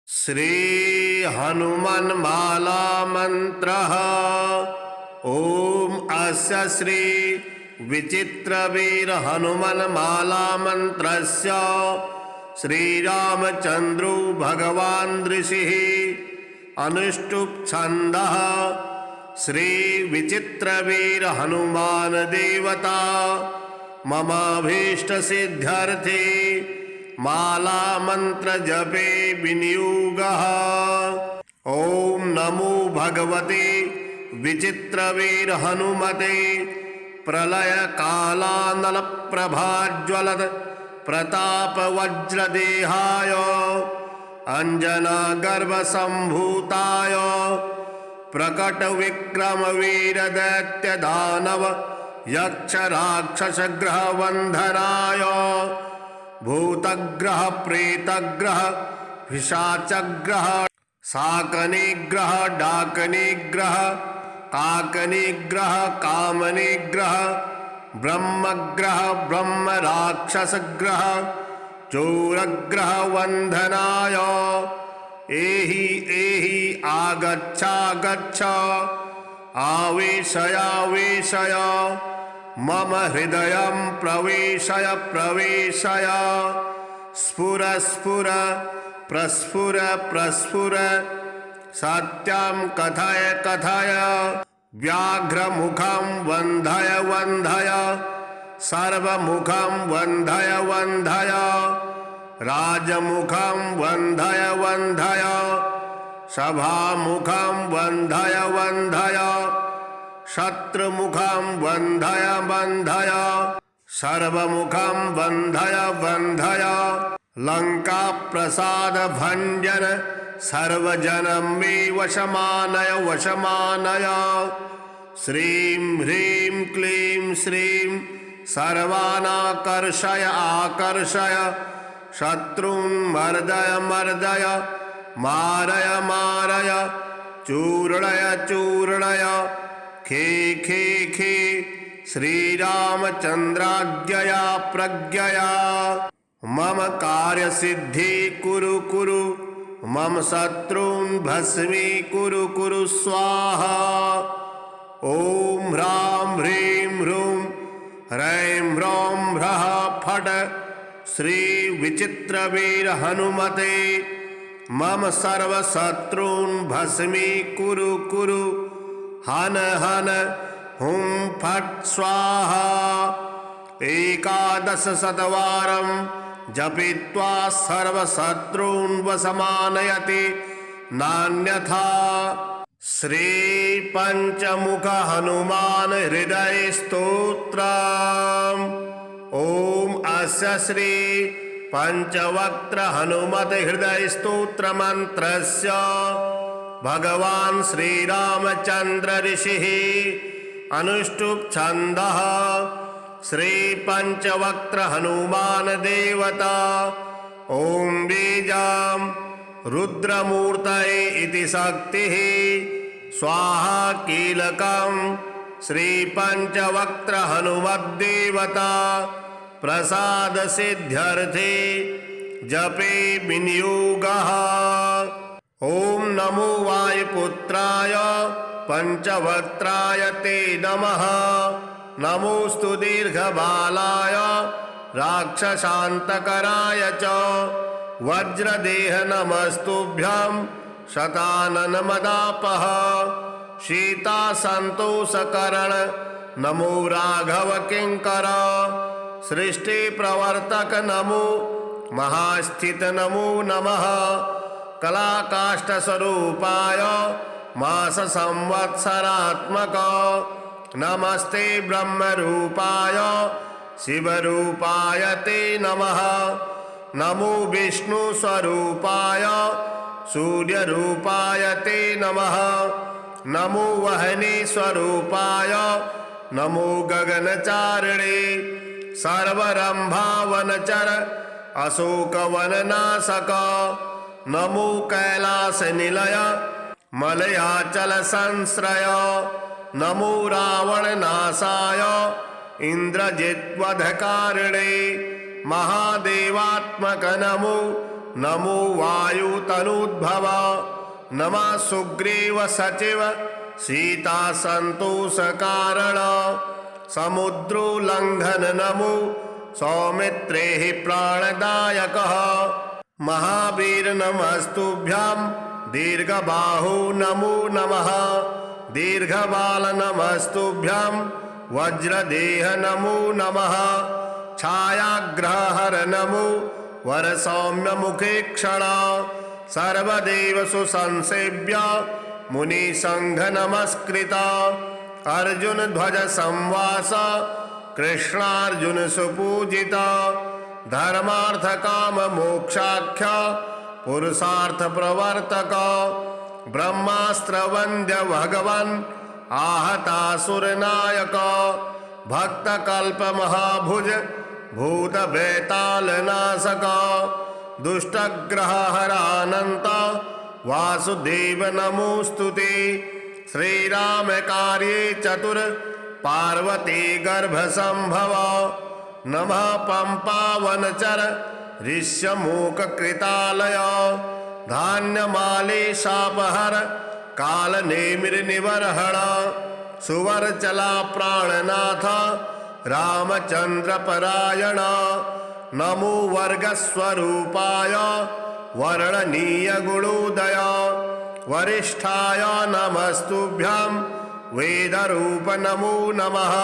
श्री हनुमान माला मंत्रः। ओम अस्य श्री विचित्रवीर हनुमान माला मंत्रस्य श्रीरामचंद्रो भगवान् ऋषिः अनुष्टुप् छन्दः। श्री विचित्रवीर हनुमान देवता ममाभीष्ट सिद्ध्यर्थे माला मंत्र जपे विनियोगः। ओम नमो भगवते विचित्रवीर हनुमते प्रलय कालानल प्रभाज्वलद प्रताप वज्रदेहाय अंजना गर्भ संभूताय प्रकट विक्रम वीर दैत्य दानव यक्ष राक्षस ग्रह वंधनाय भूतग्रह प्रेतग्रह पिशाचग्रह शाकनिग्रह डाकनिग्रह काकनिग्रह कामनिग्रह ब्रह्मग्रह ब्रह्म राक्षसग्रह चोरग्रह वंधनाय एहि एहि आगच्छागच्छ आवेशयावेशय मम हृदयं प्रवेशय प्रवेशय स्फुर स्फुर प्रस्फुर प्रस्फुर सत्यं कथय कथय व्याघ्रमुखं वन्धय वन्धय सर्वमुखं वन्धय वन्धय राजमुखं वन्धय वन्धय सभामुखं वन्धय वन्धय शत्रुमुखं वन्धय वन्धय सर्वमुखं वन्धय वन्धय लंका प्रसाद भंजन सर्वजनं मे वशमानय वशमानय श्रीं ह्रीं क्लीं श्रीं सर्वानाकर्षय आकर्षय शत्रून् मर्दय मर्दय मारय मारय चूर्णय चूर्णय खे खे खे श्रीरामचन्द्राज्ञया प्रज्ञया मम कार्य सिद्धि कुरु कुरु मम शत्रून् भस्मी कुरु कुरु स्वाहा। ओम ह्रां ह्रीं ह्रूं ह्रैं ह्रौं ह्रः फट् श्री विचित्रवीर हनुमते मम सर्वशत्रून् भस्मी कुरु कुरु हन हन हुं फट् स्वाहा। 11 शतवारं जपित्वा सर्वशत्रून् वशमानयति नान्यथा। श्री पंचमुख हनुमान हृदय स्तोत्रम्। ओम अस्य श्री पंचवक्त्र हनुमत हृदय स्तोत्र मंत्रस्य भगवान् श्रीरामचंद्र ऋषिः अनुष्टुप् छन्दः। श्री पंचवक्त्र हनुमान देवता ओम बीजां रुद्रमूर्तये इति शक्तिः स्वाहा कीलकं श्री पंचवक्त्र हनुमद्देवता प्रसाद सिद्ध्यर्थे जपे विनियोगः। ओम नमो वायुपुत्राय पंचवक्त्राय ते नमः। नमोस्तु दीर्घबालाय राक्षसान्तकराय च वज्रदेह नमस्तुभ्यं शतानन मदापः सीतासन्तोषकरण नमो राघव किंकर सृष्टि प्रवर्तक नमो महास्थित नमो नमः कलाकाष्ठ स्वरूपाय मास संवत्सरात्मक नमस्ते ब्रह्म रूपाय शिव रूपाय ते नमः। नमो विष्णु स्वरूपाय सूर्य रूपाय ते नमः। नमो वहनी स्वरूपाय नमो गगनचारिणे सर्वरंभावनचर अशोकवननाशक नमो कैलास निलय मलयाचल संश्रय नमो रावण नाशाय इंद्रजित्वधकारिणे महादेवात्मक नमो नमो वायुतनुद्भव नमः सुग्रीव सचिव सीता संतोष कारण समुद्रोल्लंघन नमो सौमित्रे हि प्राणदायकः महावीर नमस्तुभ्यां दीर्घबाहु नमो नमः दीर्घबाल नमस्तुभ्यां वज्रदेह नमो नमः छायाग्रहहर नमो वरसौम्य मुखे क्षण सर्वदेव सुसंसेव्य मुनिसंघ नमस्कृता अर्जुन ध्वज संवास कृष्णार्जुन सुपूजिता धर्मार्थ काम मोक्षाख्य पुरुषार्थ प्रवर्तक ब्रह्मास्त्र वंद्य भगवन् आहतासुर नायक भक्त कल्प महाभुज भूत बेताल नाशक दुष्टग्रह हरानंत वासुदेव नमोस्तुते श्रीराम कार्ये चतुर पार्वती गर्भ संभव नमः पंपावनचर ऋष्यमूक कृतालय धान्यमाली शापहर काल नेमिर निवर्हण सुवर्चला प्राणनाथ रामचंद्र परायण नमो वर्गस्वरूपाय वर्णनीय गुणोदय वरिष्ठाय नमस्तुभ्यां वेदरूप नमो नमः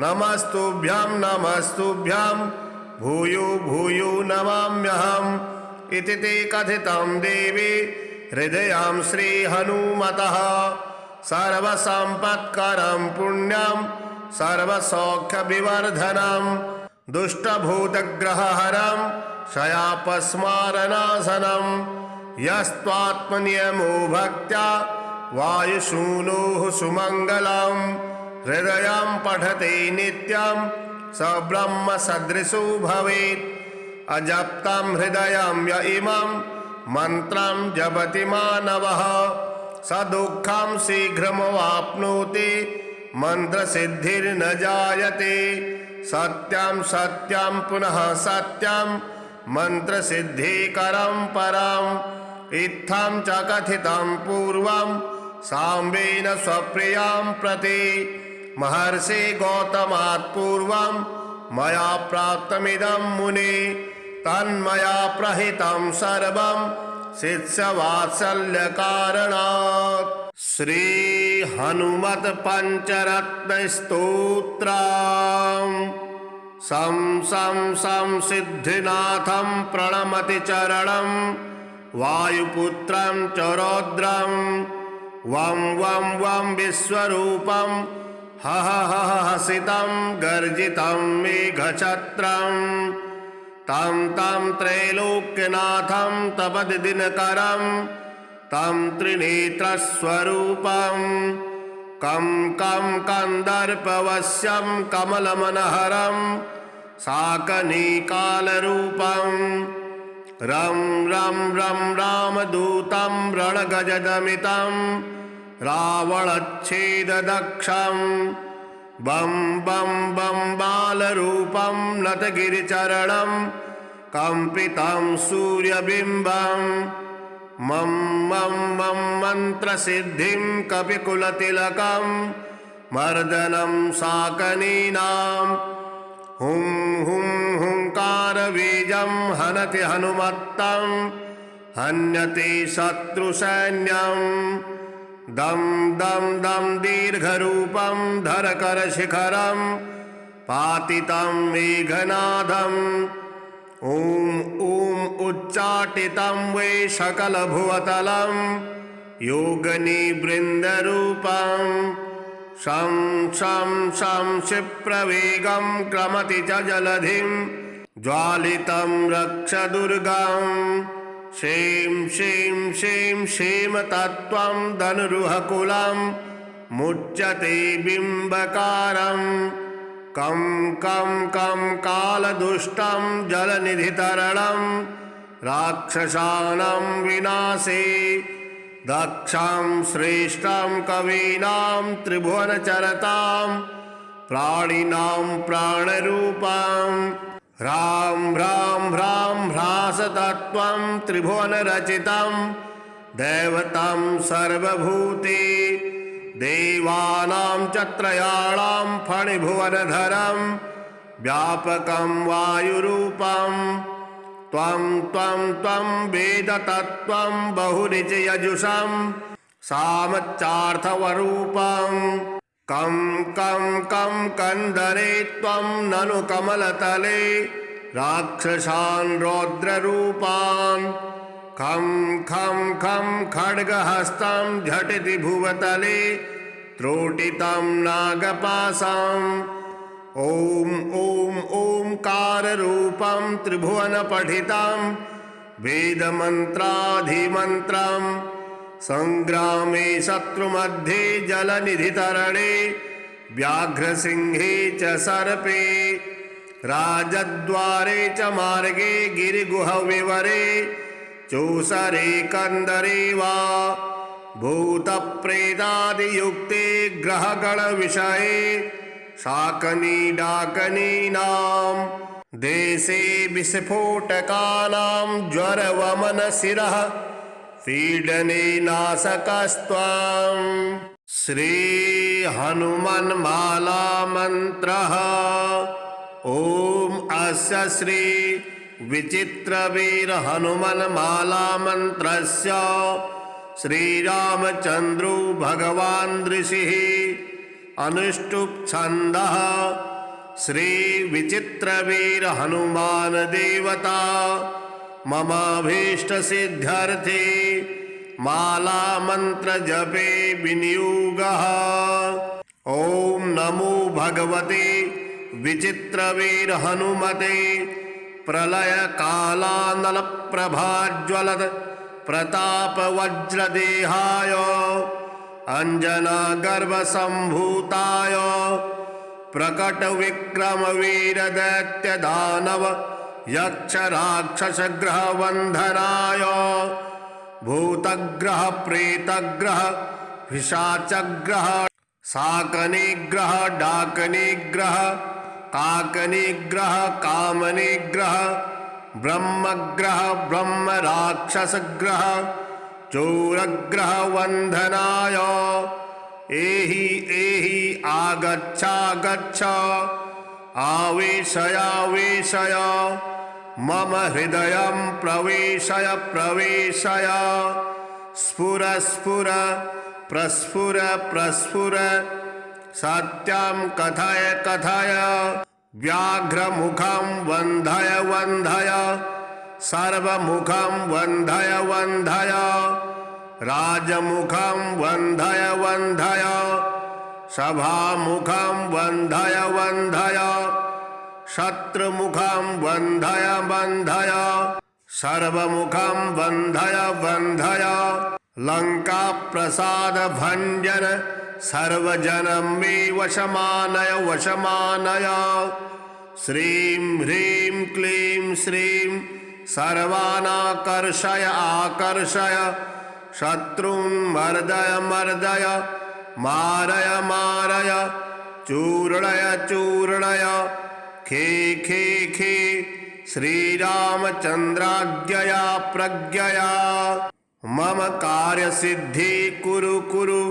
नमस्तुभ्यां भूयो भूयो नमाम्यहम् इति ते कथितं देवी हृदयां श्रीहनुमतः सर्वसम्पत्करं पुण्यं सर्वसौख्यविवर्धनं दुष्टभूतग्रहहरं शयापस्मारनाशनं यस्त्वात्मनियमो भक्त्या वायुसूनुः सुमङ्गलं हृदयं पठते नित्यं स ब्रह्म सदृशो भवेत् अजप्तं हृदयं य इमं मन्त्रं जपति मानवः स दुःखं शीघ्रमवाप्नोति मन्त्रसिद्धिर्न जायते सत्यं सत्यं पुनः सत्यं मन्त्रसिद्धिकरं परम् इत्थं च कथितं पूर्वं साम्बेन स्वप्रियां प्रति महर्षि गौतमात् पूर्वं मया प्राप्तमिदं मुने तन्मया प्रहितं सर्वं शिष्यवात्सल्यकारणात् श्री हनुमत पंचरत्न स्तोत्रम् सं सं सं सिद्धिनाथं प्रणमति चरणं वायुपुत्रं च रौद्रं वं वं वं विश्वरूपं हह हह हसितं गर्जितं मेघछत्रं तं तं त्रैलोक्यनाथं तपदिनकरं तं त्रिनेत्रस्वरूपं कं कं कन्दर्पवश्यं कमलमनहरं साकनिकालरूपं रं रं रं रामदूतं रणगजदमितं रावणच्छेददक्षं बं बं बं बालरूपं नतगिरिचरणं कंपितं सूर्यबिम्बं मं मं मं मन्त्रसिद्धिं कपिकुलतिलकं मर्दनं साकनीनां हुं हुं हुंकारबीजं हनति हनुमत्तं हन्यते शत्रुसैन्यं दं दं दं दीर्घरूपं धरकरशिखरं पातितं मेघनादम् ॐ ॐ उच्चाटितं वै सकलभुवतलं योगनिवृन्दरूपं शं शं शं क्षिप्रवेगं क्रमति च जलधिं ज्वालितं रक्षदुर्गं शें शें शें क्षेमतत्त्वं धनुरुहकुलं मुच्यते बिम्बकारम् कं कं कं कालदुष्टं जलनिधितरणं राक्षसानां विनाशे दक्षं श्रेष्ठं कवीनां त्रिभुवनचरतां प्राणिनां प्राणरूपं ह्रां ह्रां ह्रां ह्रासतत्त्वं त्रिभुवनरचितं दैवतं सर्वभूते देवानां च त्रयाणां फणिभुवनधरं व्यापकं वायुरूपं त्वं त्वं त्वं वेदतत्त्वं बहुनिचयजुषं सामच्चार्थवरूपं कं कं कं कंदरे त्वं ननु कमलतले राक्षसान् रौद्ररूपान् खं खं खं खड्गहस्तं झटिति भुवतले त्रोटितं नागपाशम् ॐ ॐ ओंकाररूपं त्रिभुवनपठितं वेदमन्त्राधिमन्त्रं संग्रामे शत्रुमध्ये जलनिधितरणे व्याघ्रसिंहे च सर्पे राजद्वारे च मार्गे गिरिगुहविवरे चोषरे कंदरे वा भूतप्रेतादियुक्ते ग्रहगणविषये शाकनी डाकनीनां देशे विस्फोटकानां ज्वरवमनशिरः पीडने नाशकस्त्वं श्री हनुमन्माला मंत्रः ओम अस्य श्री विचित्रवीर हनुमन्माला मंत्रस्य श्रीरामचन्द्रो भगवान् ऋषिः अनुष्टुप् छन्दः श्री विचित्रवीर हनुमान देवता ममाभीष्ट सिद्ध्यर्थे माला मंत्र जपे विनियोगः। ओम नमो भगवते विचित्रवीर हनुमते प्रलय कालानल प्रभाज्वलद प्रताप वज्रदेहाय अंजना गर्भ संभूताय प्रकट विक्रम वीर दैत्य दानव यक्ष राक्षस ग्रह वंधनाय भूतग्रह प्रेतग्रह पिशाचग्रह शाकनिग्रह डाकनिग्रह काकनिग्रह कामनिग्रह ब्रह्मग्रह ब्रह्म राक्षस ग्रह चोरग्रह वंधनाय एहि एहि आगच्छागच्छ आवेशयावेशय मम हृदयं प्रवेशय प्रवेशय स्फुर स्फुर प्रस्फुर प्रस्फुर सत्यं कथय कथय व्याघ्रमुखं वन्धय वन्धय सर्वमुखं वन्धय वन्धय राजमुखं वन्धय वन्धय सभामुखं वन्धय वन्धय शत्रुमुखं वन्धय वन्धय सर्वमुखं वन्धय वन्धय लंका प्रसाद भंजन सर्वजनं मे वशमानय वशमानय श्रीं ह्रीं क्लीं श्रीं सर्वानाकर्षय आकर्षय शत्रून् मर्दय मर्दय मारय मारय चूर्णय चूर्णय खे खे खे श्रीरामचन्द्राज्ञया प्रज्ञया मम कार्यसिद्धि कुरु कुरु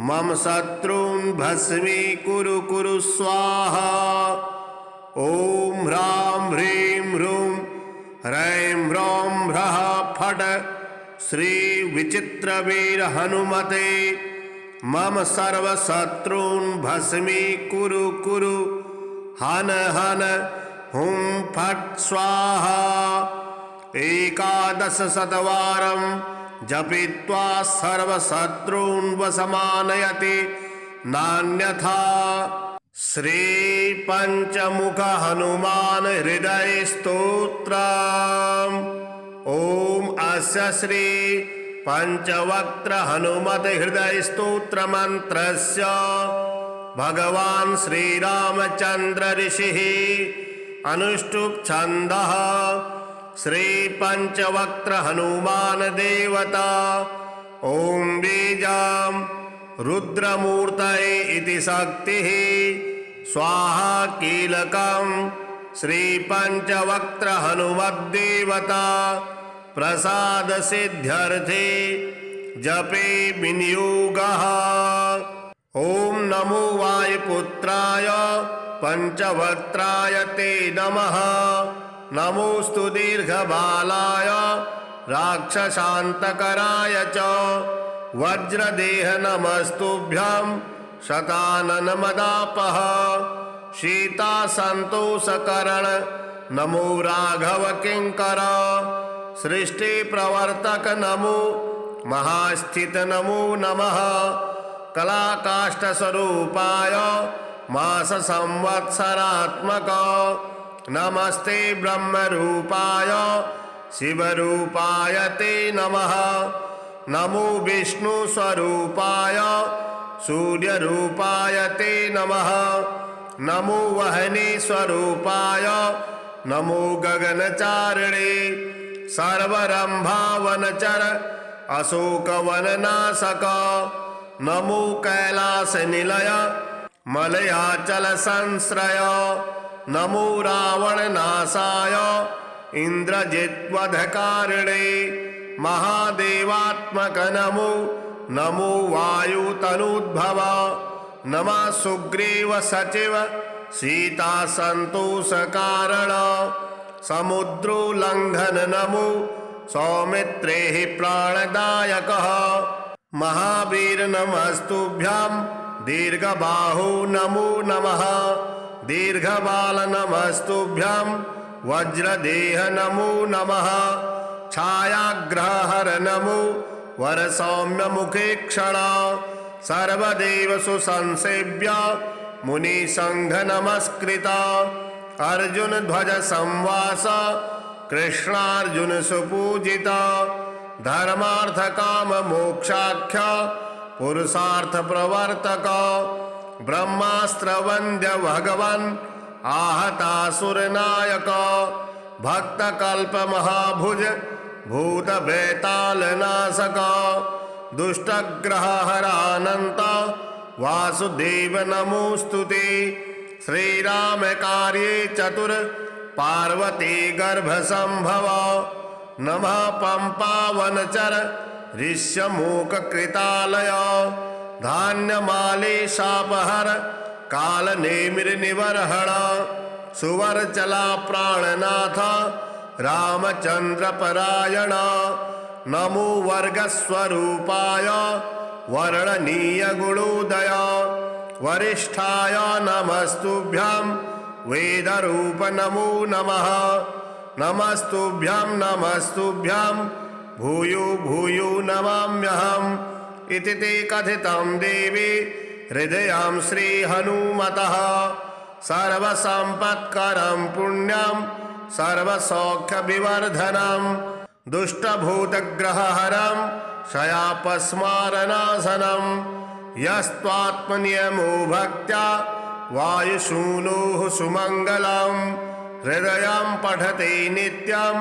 मम शत्रून् भस्मी कुरु कुरु स्वाहा। ओम ह्रां ह्रीं ह्रूं ह्रैं ह्रौं ह्रः फट् श्री विचित्रवीर हनुमते मम सर्वशत्रून् भस्मी कुरु कुरु हन हन हुं फट् स्वाहा। 11 शतवारं जपित्वा सर्वशत्रून् वशमानयति नान्यथा। श्री पंचमुख हनुमान हृदय स्तोत्रम्। ओम अस्य श्री पंचवक्त्र हनुमत हृदय स्तोत्र मंत्रस्य भगवान श्रीरामचंद्र ऋषिः अनुष्टुप् छन्दः श्री पंचवक्त्र हनुमान देवता ओम बीजां रुद्रमूर्तये इति शक्तिः स्वाहा कीलकं श्री पंचवक्त्र हनुमद्देवता प्रसाद सिद्ध्यर्थे जपे विनियोगः। ओम नमो वायुपुत्राय पंचवक्त्राय ते नमः। नमोस्तु दीर्घबालाय राक्षसान्तकराय च। वज्रदेह नमस्तुभ्यं शताननमदापः। सीतासन्तोषकरण नमो राघव किङ्कर। सृष्टि प्रवर्तक नमो महास्थित नमो नमः। कलाकाष्ठस्वरूपाय मास संवत्सरात्मक नमस्ते ब्रह्मरूपाय शिवरूपाय ते नमः। नमो विष्णुस्वरूपाय सूर्यरूपाय ते नमः। नमो वहनी स्वरूपाय नमो गगनचारिणे। सर्वरंभावनचर अशोकवननाशक नमो कैलासनिलय मलयाचल संश्रय। नमो रावणनाशाय इंद्रजित्वधकारिणे। महादेवात्मक नमो नमो वायुतनुद्भव। नमः सुग्रीव सचिव सीता संतोष कारण। समुद्रोल्लंघन नमो सौमित्रे प्राणदायकः। महावीर नमस्तुभ्यां दीर्घबाहु नमो नमः। दीर्घबाल नमस्तुभ्यां वज्रदेह नमो नमः। छायाग्रहहर नमो वरसौम्य मुखे क्षण। सर्वदेव सुसंसेव्य मुनिसंघ नमस्कृत। अर्जुन ध्वज संवास कृष्णार्जुन सुपूजित। धर्मार्थ काम मोक्षाख्य पुरुषार्थ प्रवर्तक। ब्रह्मास्त्र वंद्य भगवन् आहतासुर नायक। भक्त कल्प महाभुज भूत बेताल नाशक। दुष्टग्रह हरानंत वासुदेव नमोस्तुते। श्रीराम कार्ये चतुर पार्वती गर्भ संभव। नमः पंपावनचर ऋष्यमूक कृतालय। धान्यमाले शापहर काल नेमिर निवर्हण। सुवर्चला प्राणनाथ रामचंद्र परायण। नमो वर्गस्वरूपाय वर्णनीय गुणोदय। वरिष्ठाय नमस्तुभ्यां वेदरूप नमो नमः। नमस्तुभ्यां नमस्तुभ्यां भूयो भूयो नमाम्यहम्। इति ते कथितं देवी हृदयां श्रीहनुमतः। सर्वसम्पत्करं पुण्यं सर्वसौख्यविवर्धनं। दुष्टभूतग्रहहरं शयापस्मारनाशनं। यस्त्वात्मनियमो भक्त्या वायुसूनोः सुमङ्गलं। हृदयं पठते नित्यं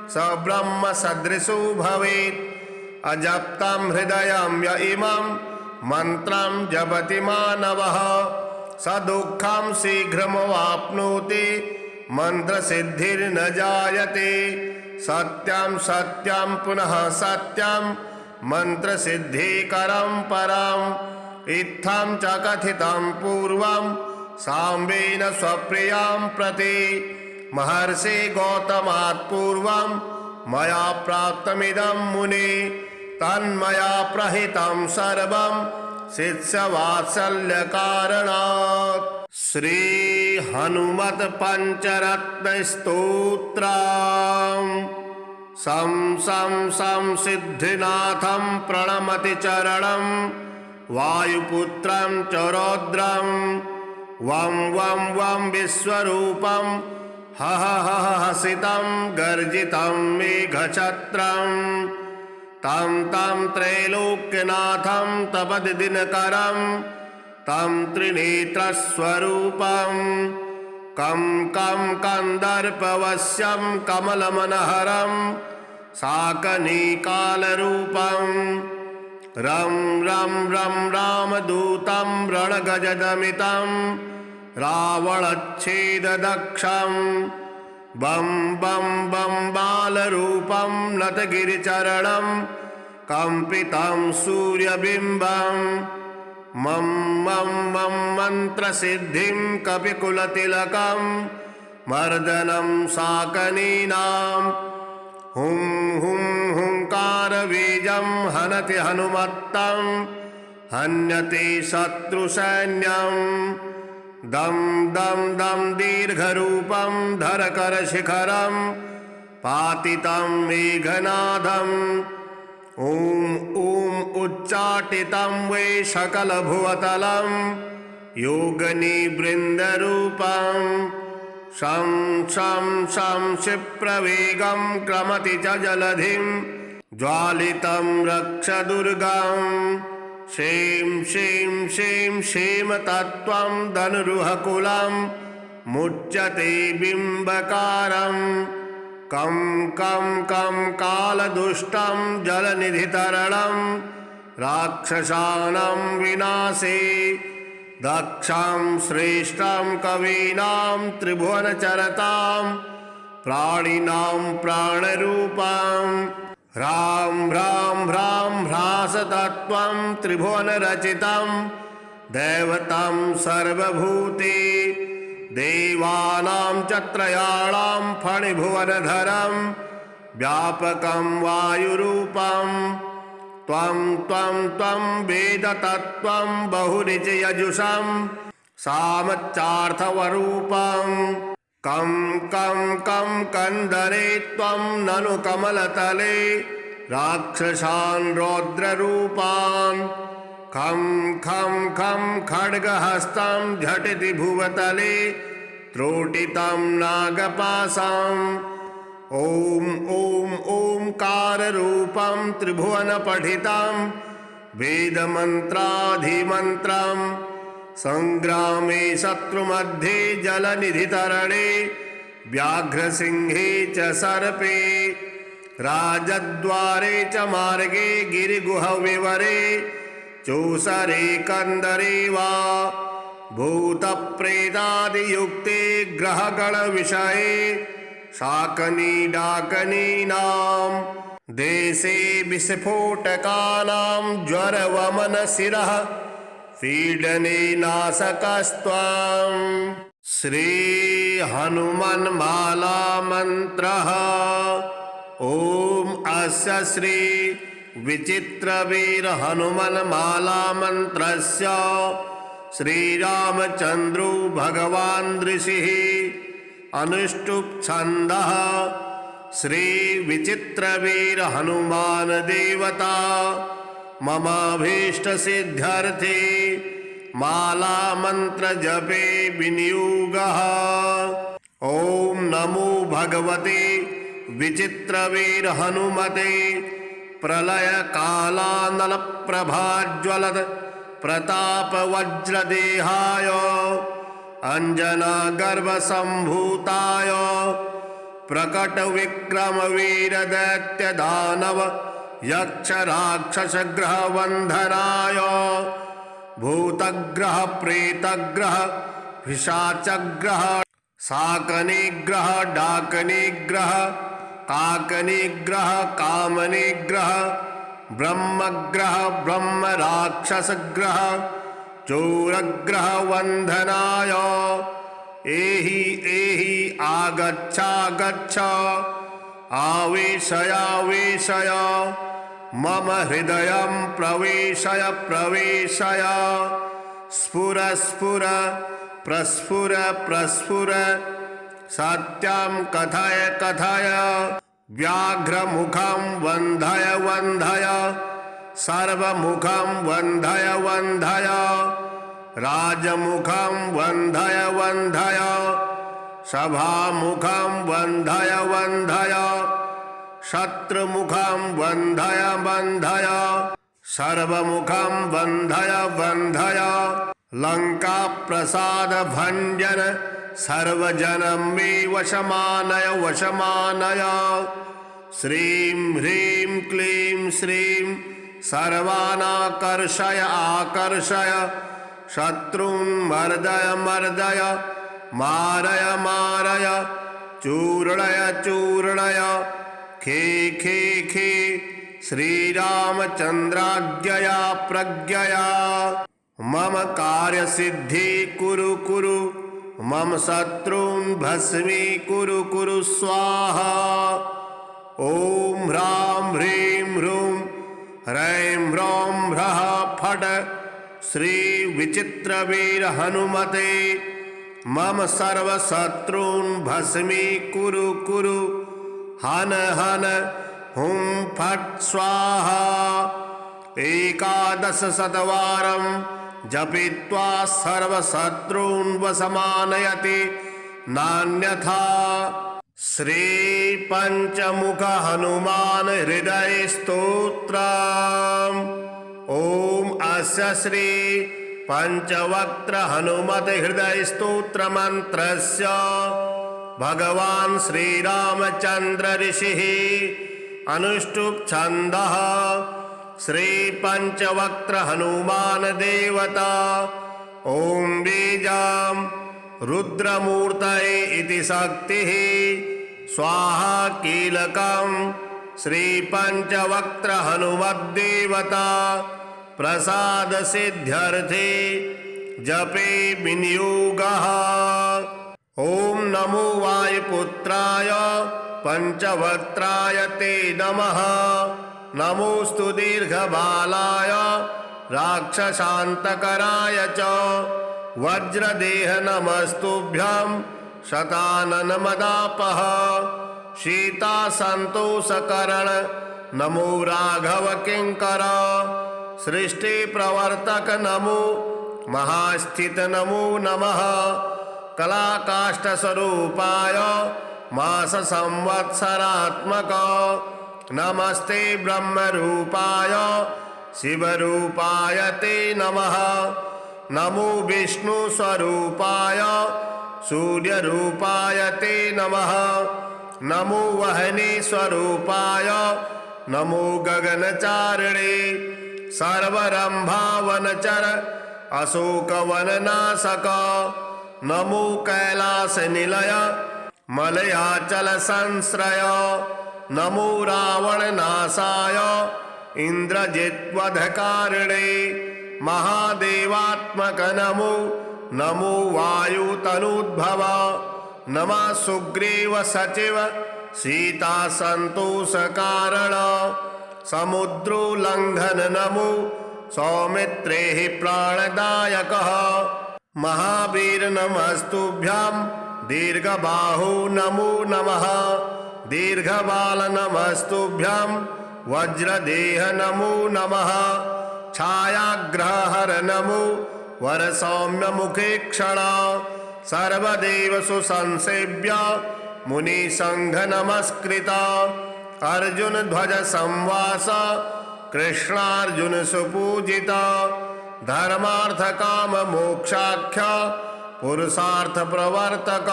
स ब्रह्म सदृशो भवेत्। अजप्तं हृदयं य इमं मन्त्रं जपति मानवः स दुःखं शीघ्रमवाप्नोति मन्त्रसिद्धिर्न जायते। सत्यं सत्यं पुनः सत्यं मन्त्रसिद्धिकरं परम्। इत्थं च कथितं पूर्वं साम्बेन स्वप्रियां प्रति। महर्षि गौतमात् पूर्वं मया प्राप्तमिदं मुने। तन्मया प्रहितं सर्वं शिष्यवात्सल्य कारणात्। श्री हनुमत पंचरत्न स्तोत्रम्। सं सं सं सिद्धिनाथं प्रणमति चरणं। वायुपुत्रं च रौद्रं वं वं वं विश्वरूपं हह हह हसितं गर्जितं मेघछत्रं। तं तं त्रैलोक्यनाथं तपद्दिनकरं तं त्रिनेत्रस्वरूपं। कं कं कन्दर्पवश्यं कमलमनहरं शाकनीकालरूपं। रं रं रं रामदूतं रणगजदमितं रावणच्छेददक्षं बं बं बं बालरूपं नतगिरिचरणं कम्पितं सूर्यबिम्बं मं मं मं मन्त्रसिद्धिं कपिकुलतिलकं मर्दनं शाकनीनां हुं हुं हुंकारबीजं हनति हनुमत्तं हन्यते शत्रुसैन्यं दं दं दं दीर्घरूपं धरकरशिखरं पातितं मेघनादम् ॐ ॐ उच्चाटितं वै सकलभुवतलं योगनिवृन्दरूपं शं शं शं क्षिप्रवेगं क्रमति च जलधिं ज्वालितं रक्षदुर्गं शें शें शें क्षेमतत्त्वं धनुरुहकुलं मुच्यते बिम्बकारम् कं कं कं कालदुष्टं जलनिधितरणं राक्षसानां विनाशे दक्षं श्रेष्ठं कवीनां त्रिभुवनचरतां प्राणिनां प्राणरूपं ह्रां ह्रां ह्रां ह्रासतत्त्वं त्रिभुवनरचितं दैवतं सर्वभूते देवानां च त्रयाणां फणिभुवनधरं व्यापकं वायुरूपं त्वं त्वं त्वं वेदतत्त्वं बहुनिचयजुषं सामच्चार्थवरूपं कं कं कं कन्दरे त्वं ननु कमलतले राक्षसान् रौद्ररूपान् खं खं खं खड्गहस्तं झटिति भुवतले त्रोटितं नागपाशम् ॐ ॐ ओंकाररूपं त्रिभुवनपठितं वेदमन्त्राधिमन्त्रं संग्रामे शत्रुमध्ये जलनिधितरणे व्याघ्रसिंहे च सर्पे राजद्वारे च मार्गे गिरिगुहविवरे चोसरे कन्दरे वा भूतप्रेतादियुक्ते ग्रहगणविषये शाकनीडाकनीनां देशे विस्फोटकानां ज्वरवमनशिरः पीडने नाशकस्त्वं श्रीहनुमन्माला मन्त्रः ॐ अस्य श्री विचित्रवीर हनुमन्माला मन्त्रस्य श्रीरामचन्द्रो भगवान् ऋषिः अनुष्टुप् छन्दः श्री विचित्रवीर हनुमान देवता ममाभीष्ट सिद्ध्यर्थे माला मंत्र जपे विनियोगः। ओम नमो भगवते विचित्रवीर हनुमते प्रलय कालानल प्रभाज्वलद प्रताप वज्रदेहाय अंजना गर्भ संभूताय प्रकट विक्रम वीर दैत्य दानव यक्ष राक्षस ग्रह वंधनाय भूतग्रह प्रेतग्रह पिशाचग्रह शाकनिग्रह डाकनिग्रह काकनिग्रह कामनिग्रह ब्रह्मग्रह ब्रह्म राक्षस ग्रह चोरग्रह वंधनाय एहि एहि आगच्छागच्छ आवेशयावेशय मम हृदयं प्रवेशय प्रवेशय स्फुर स्फुर प्रस्फुर प्रस्फुर सत्यं कथय कथय व्याघ्रमुखं वन्धय वन्धय सर्वमुखं वन्धय वन्धय राजमुखं वन्धय वन्धय सभामुखं वन्धय वन्धय शत्रुमुखं वन्धय वन्धय सर्वमुखं वन्धय वन्धय लंका प्रसाद भंजन सर्वजनं मे वशमानय वशमानय श्रीं ह्रीं क्लीं श्रीं सर्वानाकर्षय आकर्षय शत्रून् मर्दय मर्दय मारय मारय चूर्णय चूर्णय खे खे खे श्रीरामचन्द्राज्ञया प्रज्ञया मम कार्यसिद्धि कुरु कुरु मम शत्रून् भस्मी कुरु कुरु स्वाहा। ॐ ह्रां ह्रीं ह्रूं ह्रैं ह्रौं ह्रः फट् श्री विचित्रवीर हनुमते मम सर्वशत्रून् भस्मी कुरु कुरु हन हन हुं फट् स्वाहा। 11 शतवारं जपित्वा सर्वशत्रून् वशमानयति नान्यथा। श्री पंचमुख हनुमान हृदय स्तोत्रम्। ओम अस्य श्री पंचवक्त्र हनुमत हृदय स्तोत्र मंत्रस्य भगवान् श्रीरामचंद्र ऋषिः अनुष्टुप् छन्दः श्री पंचवक्त्र हनुमान देवता ओम बीजां रुद्रमूर्तये इति शक्तिः स्वाहा कीलकं श्री पंचवक्त्र हनुमद्देवता प्रसाद सिद्ध्यर्थे जपे विनियोगः। ओम नमो वायुपुत्राय पंचवक्त्राय ते नमः। नमोस्तु दीर्घबालाय राक्षसान्तकराय च वज्रदेह नमस्तुभ्यं शतानन मदापः। सीता संतोषकरण नमो राघव किंकर। सृष्टि प्रवर्तक नमो महास्थित नमो नमः। कलाकाष्ठ स्वरूपाय मास संवत्सरात्मक नमस्ते ब्रह्म रूपाय शिव रूपाय ते नमः। नमो विष्णु स्वरूपाय सूर्य रूपाय ते नमः। नमो वहनी स्वरूपाय नमो गगनचारिणे सर्वरंभावनचर अशोकवननाशक। नमो कैलास निलय मलयाचल संश्रय। नमो रावण नाशाय इंद्रजित्वधकारिणे महादेवात्मक नमो नमो वायुतनुद्भव। नमः सुग्रीव सचिव सीता संतोष कारण। समुद्रोल्लंघन नमो सौमित्रे प्राणदायक। महावीर नमस्तुभ्यं दीर्घबाहु नमो नमः। दीर्घबाल नमस्तुभ्यं वज्रदेह नमो नमः। छायाग्रहहर नमो वरसौम्य मुखे क्षण। सर्वदेव सुसंसेव्य मुनिसंघ नमस्कृत। अर्जुन ध्वज संवास कृष्णार्जुन सुपूजित। धर्मार्थ काम मोक्षाख्य पुरुषार्थ प्रवर्तक।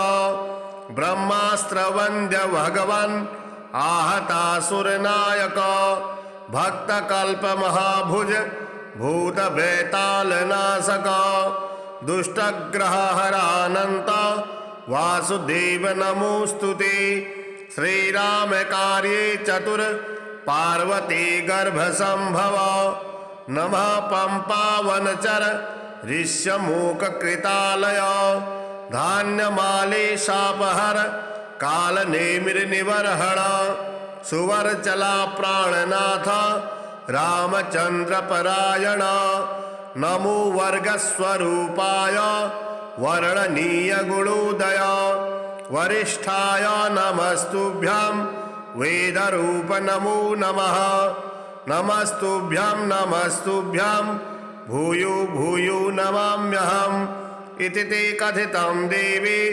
ब्रह्मास्त्र वन्द्य भगवन् आहतासुर नायक। भक्त कल्प महाभुज भूत बेताल नाशक। दुष्टग्रह हरानंत वासुदेव नमोस्तुते। श्रीराम कार्ये चतुर पार्वती गर्भ संभव। नमः पंपावनचर ऋष्यमूक कृतालय। धान्यमाली शापहर काल नेमिर निवर्हण। सुवर्चला प्राणनाथ रामचंद्र परायण। नमो वर्गस्वरूपाय वर्णनीय गुणोदय। वरिष्ठाय नमस्तुभ्यं वेदरूप नमो नमः। नमस्तुभ्यं नमस्तुभ्यं भूयो भूयो नमाम्यहम्। इति ते कथितं देवी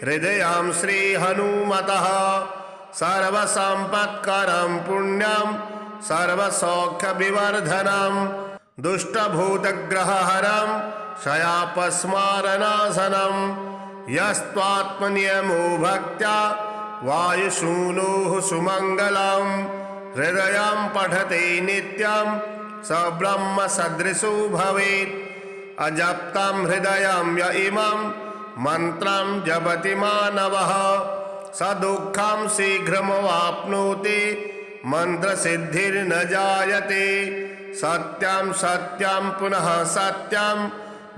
हृदयां श्रीहनुमतः। सर्वसम्पत्करं पुण्यं सर्वसौख्यविवर्धनं। दुष्टभूतग्रहहरं शयापस्मारनाशनं। यस्त्वात्मनियमो भक्त्या वायुसूनुः सुमङ्गलं। हृदयं पठते नित्यं स ब्रह्म सदृशो भवेत्। अजप्तं हृदयं य इमं मन्त्रं जपति मानवः स दुःखं शीघ्रमवाप्नोति मन्त्रसिद्धिर्न जायते। सत्यं सत्यं पुनः सत्यं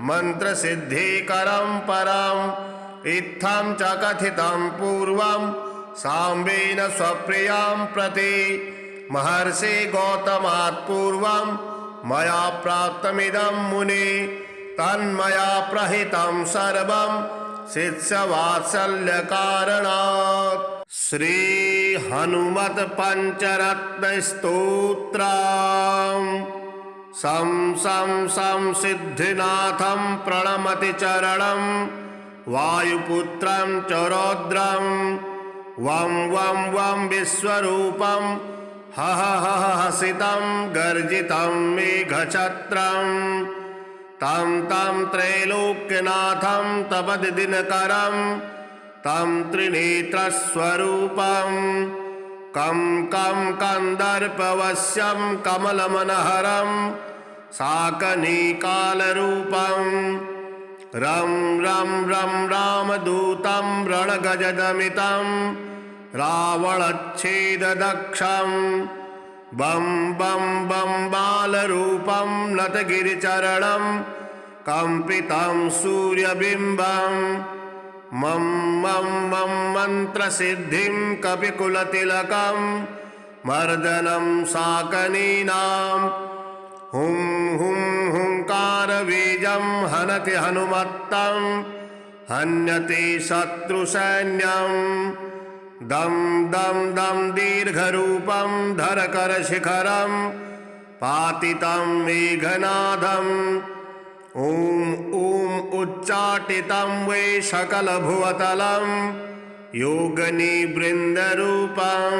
मन्त्रसिद्धिकरं परम् इत्थं च कथितं पूर्वं साम्बेन स्वप्रियां प्रति महर्षि गौतमात् पूर्वं मया प्राप्तमिदं मुने तन्मया प्रहितं सर्वं शिष्यवात्सल्यकारणात्। श्री हनुमत पंचरत्न स्तोत्रम्। सं सं सं सिद्धिनाथं प्रणमति चरणं वायुपुत्रं च रौद्रं वं वं वं विश्वरूपं हह हह हसितं गर्जितं मेघछत्रं तं तं त्रैलोक्यनाथं तपदिनकरं तं त्रिनेत्रस्वरूपं कं कं कन्दर्पवश्यं कमलमनहरं शाकनिकालरूपं रं रं रं रामदूतं रणगजदमितं रावणच्छेददक्षं बं बं बं बालरूपं नतगिरिचरणं कम्पितं सूर्यबिम्बं मं मं मं मन्त्रसिद्धिं कपिकुलतिलकं मर्दनं शाकनीनां हुं हुं हुंकारबीजं हनति हनुमत्तं हन्यते शत्रुसैन्यं दं दं दं दीर्घरूपं धरकरशिखरं पातितं मेघनादम् ॐ ॐ उच्चाटितं वै सकलभुवतलं योगनिवृन्दरूपं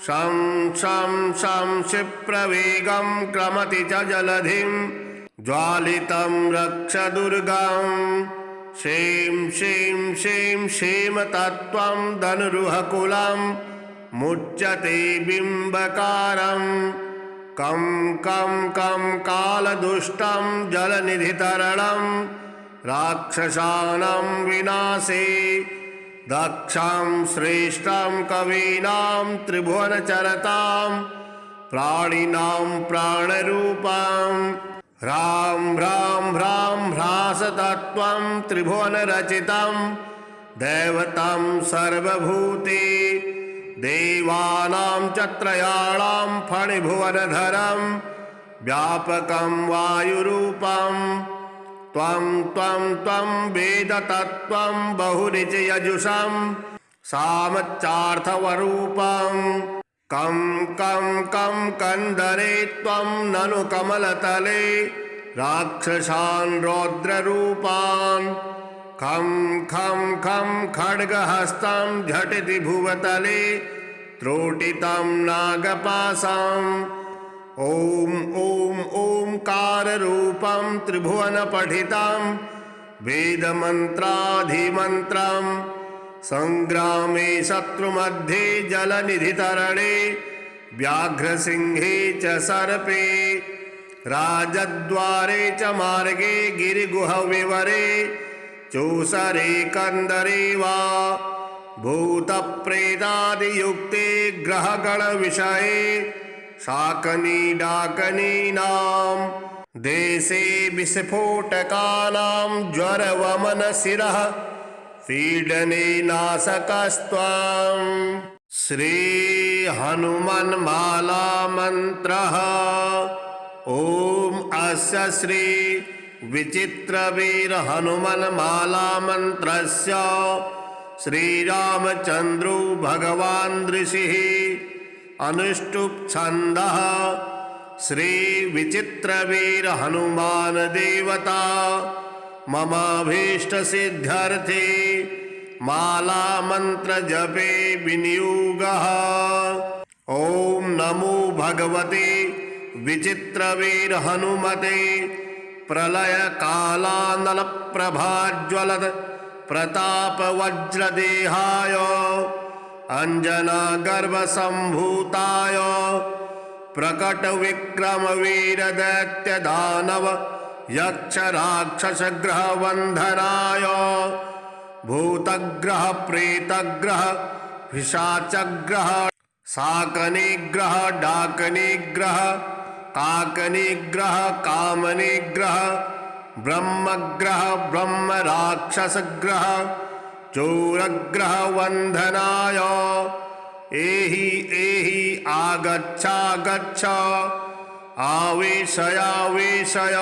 शं शं शं क्षिप्रवेगं क्रमति च जलधिं ज्वालितं रक्षदुर्गं शें शें शें क्षेमतत्त्वं धनुरुहकुलं मुच्यते बिम्बकारम् कं कं कं कालदुष्टं जलनिधितरणं राक्षसानां विनाशे दक्षं श्रेष्ठं कवीनां त्रिभुवनचरतां प्राणिनां प्राणरूपं ह्रां ह्रां ह्रां ह्रासतत्त्वं त्रिभुवनरचितं दैवतं सर्वभूते देवानां च त्रयाणां फणिभुवनधरं व्यापकं वायुरूपं त्वं त्वं त्वं वेदतत्त्वं बहुरिचयजुषं सामच्चार्थवरूपं कं कं कं कन्दरे त्वं ननु कमलतले राक्षसान् रौद्ररूपान् खं खं खं खड्गहस्तं झटिति भुवतले त्रोटितं नागपाशम् ॐ ॐ ओंकाररूपं त्रिभुवनपठितं वेदमन्त्राधिमन्त्रं संग्रामे शत्रुमध्ये जलनिधितरणे व्याघ्रसिंहे च सर्पे राजद्वारे च मार्गे गिरिगुहविवरे चोसरे कंदरे वा भूतप्रेतादियुक्ते ग्रहगणविषये शाकनी डाकनीनां देशे विस्फोटकानां ज्वरवमनशिरः पीडने नाशकस्त्वं। श्री हनुमन्माला मन्त्रः। ॐ अस्य श्री विचित्रवीर हनुमन्माला मन्त्रस्य श्रीरामचन्द्रो भगवान् ऋषिः अनुष्टुप् छन्दः। श्री विचित्रवीर हनुमान देवता ममाभीष्ट सिद्ध्यर्थे माला मंत्र जपे विनियोगः। ओम नमो भगवते विचित्रवीर हनुमते प्रलय कालानल प्रभाज्वलत प्रताप वज्रदेहाय अंजना गर्भ संभूताय प्रकट विक्रम वीर दैत्य दानव यक्ष राक्षस ग्रह वंधनाय भूतग्रह प्रेतग्रह पिशाचग्रह शाकनिग्रह डाकनिग्रह काकनिग्रह कामनिग्रह ब्रह्मग्रह ब्रह्म राक्षस ग्रह चोरग्रह वंधनाय एहि एहि आगच्छागच्छ आवेशय आवेशय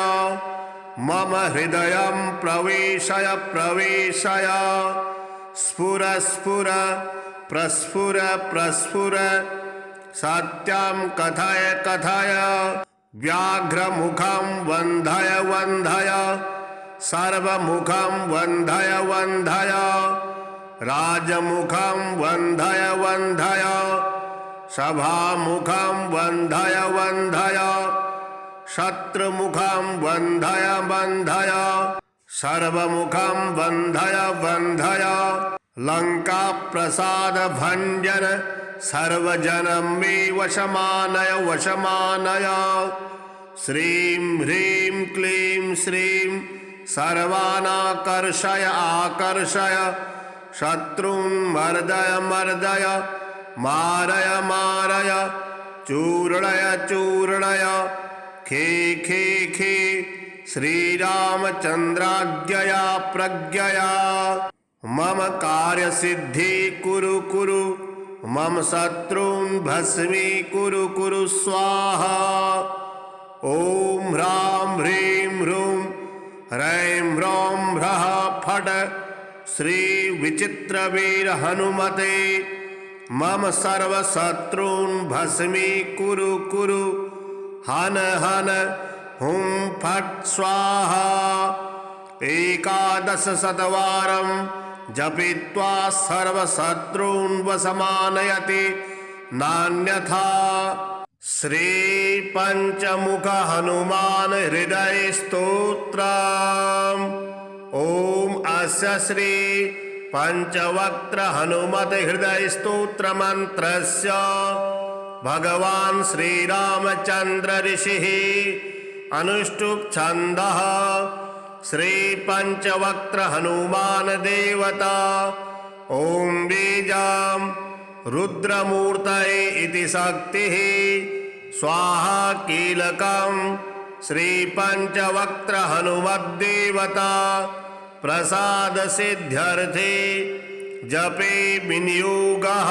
मम हृदयं प्रवेशय प्रवेशय स्फुर स्फुर प्रस्फुर प्रस्फुर सत्यं कथय कथय व्याघ्रमुखं वन्धय वन्धय सर्वमुखं वन्धय वन्धय राजमुखं वन्धय वन्धय सभामुखं वन्धय वन्धय शत्रुमुखं वन्धय वन्धय सर्वमुखं वन्धय वन्धय लंका प्रसाद भंजन सर्वजनं मे वशमानय वशमानय श्रीं ह्रीं क्लीं श्रीं सर्वानाकर्षय आकर्षय शत्रून् मर्दय मर्दय मारय मारय चूर्णय चूर्णय खे खे खे श्रीरामचन्द्राज्ञया प्रज्ञया मम कार्यसिद्धि कुरु कुरु मम शत्रून् भस्मी कुरु कुरु स्वाहा ॐ ह्रां ह्रीं ह्रूं ह्रैं ह्रौं ह्रः फट् श्री विचित्रवीर हनुमते मम सर्वशत्रून् भस्मी कुरु कुरु हन हन हुं फट् स्वाहा 11 शतवारं जपित्वा सर्वशत्रून् वशमानयति नान्यथा। श्री पंचमुख हनुमान हृदय स्तोत्रम्। ओम अस्य श्री पंचवक्त्र हनुमत हृदय स्तोत्र मंत्रस्य भगवान श्री रामचंद्र ऋषिः अनुष्टुप् छन्दः श्री पंचवक्त्र हनुमान देवता ओम बीजां रुद्रमूर्तये इति शक्तिः स्वाहा कीलकं श्री पंचवक्त्र हनुमद्देवता प्रसाद सिद्ध्यर्थे जपे विनियोगः।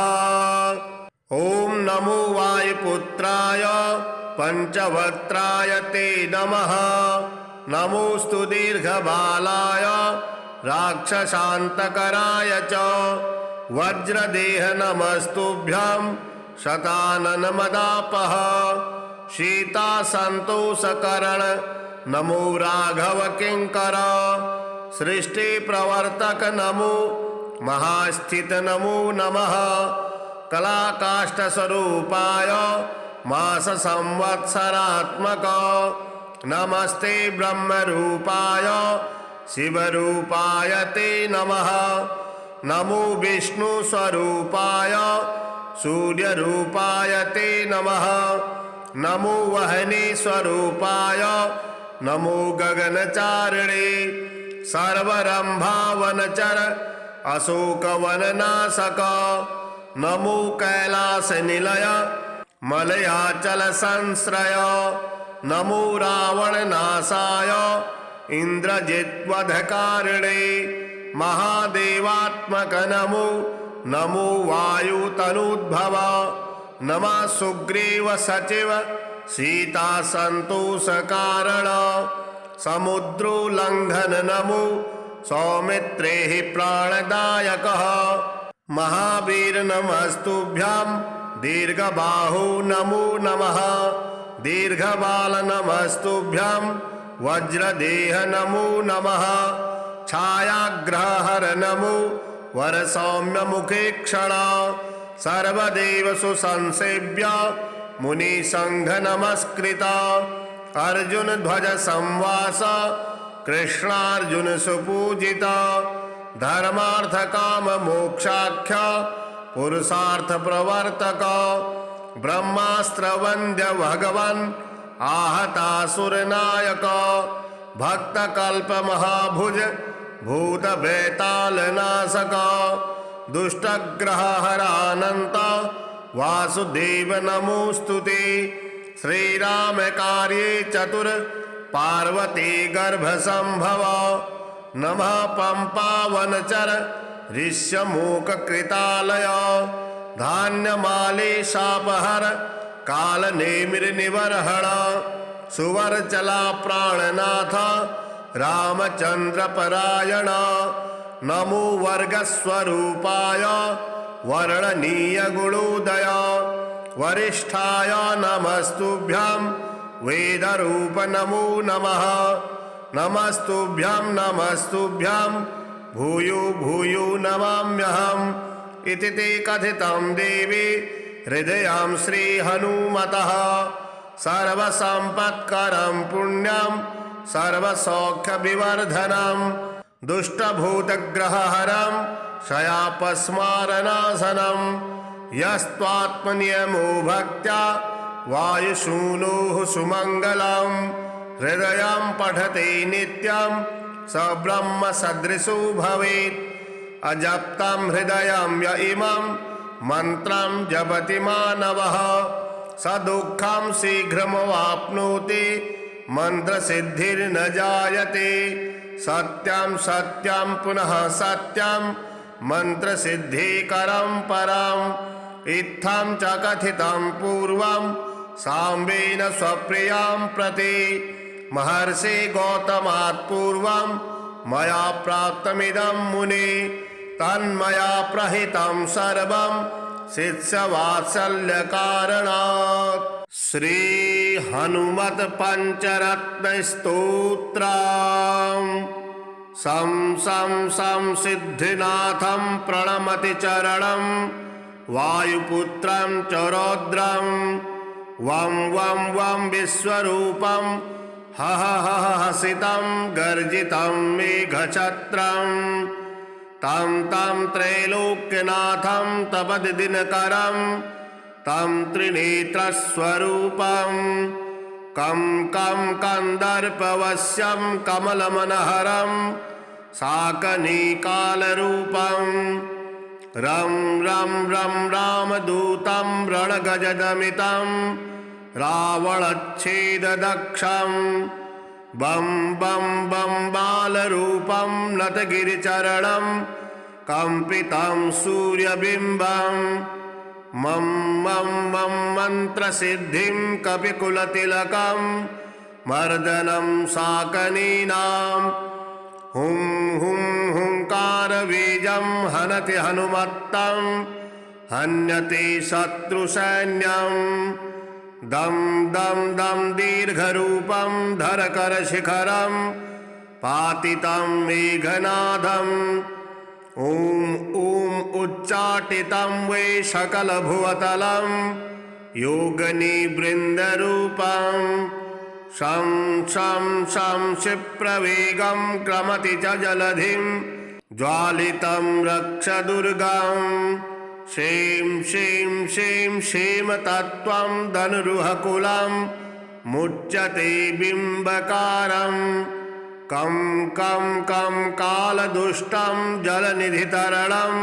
ओम नमो वायुपुत्राय पंचवक्त्राय ते नमः। नमोस्तु दीर्घबालाय राक्षसान्तकराय च वज्रदेह नमस्तुभ्यं शतानन मदापः। सीता संतोषकरण नमो राघव किंकर। सृष्टि प्रवर्तक नमो महास्थित नमो नमः। कलाकाष्ठ स्वरूपाय मास संवत्सरात्मक नमस्ते ब्रह्म रूपाय शिव रूपाय ते नमः। नमो विष्णु स्वरूपाय सूर्य रूपाय ते नमः। नमो वहनी स्वरूपाय नमो गगनचारिणे सर्वरंभावनचर अशोकवननाशक। नमो कैलास निलय मलयाचल संश्रय। नमो रावण नाशाय इंद्रजित्वधकारिणे महादेवात्मक नमो। नमो वायुतनुद्भव। नमः सुग्रीव सचिव सीता संतोष कारण। समुद्रोल्लंघन नमो सौमित्रे प्राणदायकः। महावीर नमस्तुभ्यां दीर्घबाहु नमो नमः। दीर्घबाल नमस्तुभ्यं वज्रदेह नमो नमः। छायाग्रहहर नमो वरसौम्य मुखे क्षण। सर्वदेव सुसंसेव्य मुनिसंघ नमस्कृत। अर्जुन ध्वज संवास कृष्णार्जुन सुपूजित। धर्मार्थ काम मोक्षाख्य पुरुषार्थ प्रवर्तक। ब्रह्मास्त्र वन्द्य भगवन् आहतासुर नायक। भक्तकल्पमहाभुज भूतभेतालनाशक दुष्टग्रहहरानन्त वासुदेव नमोऽस्तुते। श्रीरामकार्ये चतुर पार्वती गर्भसंभव नमः पम्पावनचर ऋष्यमूककृतालय धान्यमाले शापहर कालनेमिर्निवर्हण सुवर्चला प्राणनाथ रामचन्द्रपरायण नमो वर्गस्वरूपाय वर्णनीयगुणोदय वरिष्ठाय नमस्तुभ्यं वेदरूप नमो नमः नमस्तुभ्यं भूयो भूयो नमाम्यहम् इति ते कथितं देवी हृदयं श्रीहनुमतः सर्वसम्पत्करं पुण्यं सर्वसौख्यविवर्धनं दुष्टभूतग्रहहरं क्षयापस्मारनाशनं यस्त्वात्मनियमो भक्त्या वायुसूनोः सुमङ्गलं हृदयं पठते नित्यं स ब्रह्मसदृशो भवेत् अजप्तं हृदयं य इमं मन्त्रं जपति मानवः स दुःखं शीघ्रमवाप्नोति मन्त्रसिद्धिर्न जायते सत्यं सत्यं पुनः सत्यं मन्त्रसिद्धिकरं परम् इत्थं च कथितं पूर्वं साम्बेन स्वप्रियां प्रति महर्षि गौतमात् पूर्वं मया प्राप्तमिदं मुने तन्मया प्रहितं सर्वं शिष्यवात्सल्यकारणात्। श्री हनुमत पंचरत्नस्तोत्रम् सं सं सं सिद्धिनाथं प्रणमति चरणं वायुपुत्रं च रौद्रं वं वं वं विश्वरूपं हह हह हसितं गर्जितं मेघछत्रं तं तं त्रैलोक्यनाथं तपदिनकरं तं त्रिनेत्रस्वरूपं कं कं कन्दर्पवश्यं कमलमनहरं शाकनीकालरूपं रं रं रं रामदूतं रणगजदमितं रावणच्छेददक्षं बं बं बं बालरूपं नतगिरिचरणं कम्पितं सूर्यबिम्बं मं मं मं मन्त्रसिद्धिं कपिकुलतिलकं मर्दनं शाकनीनां हुं हुं हुंकारबीजं हनति हनुमत्तं हन्यते शत्रुसैन्यं दं दं दं दीर्घरूपं धरकरशिखरं पातितं मेघनादम् ॐ ॐ उच्चाटितं वै सकलभुवतलं योगनिवृन्दरूपं शं शं शं क्षिप्रवेगं क्रमति च जलधिं ज्वालितं रक्षदुर्गं शें शें शें क्षेमतत्त्वं धनुरुहकुलं मुच्यते बिम्बकारम् कं कं कं कालदुष्टं जलनिधितरणं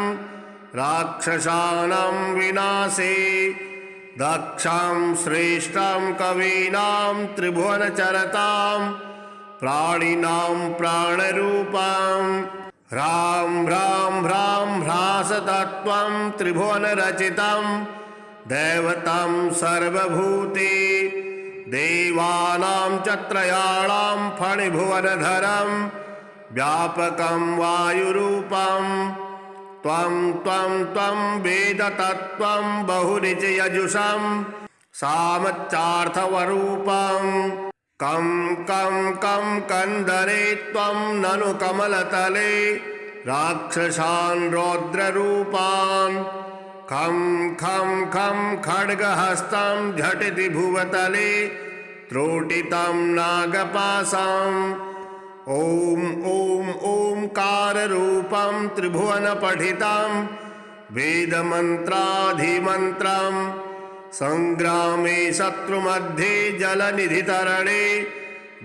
राक्षसानां विनाशे दक्षं श्रेष्ठं कवीनां त्रिभुवनचरतां प्राणिनां प्राणरूपं ह्रां ह्रां ह्रां ह्रासतत्त्वं त्रिभुवनरचितं दैवतं सर्वभूते देवानां च त्रयाणां फणिभुवनधरं व्यापकं वायुरूपं त्वं त्वं त्वं वेदतत्त्वं बहुनिजयजुषं सामच्चार्थवरूपं कं कं कं कन्दरे त्वं ननु कमलतले राक्षसान् रौद्ररूपान् खं खं खं खड्गहस्तं झटिति भुवतले त्रोटितं नागपाशम् ॐ ॐ ओंकाररूपं त्रिभुवनपठितं वेदमन्त्राधिमन्त्रं संग्रामे शत्रुमध्ये जलनिधितरणे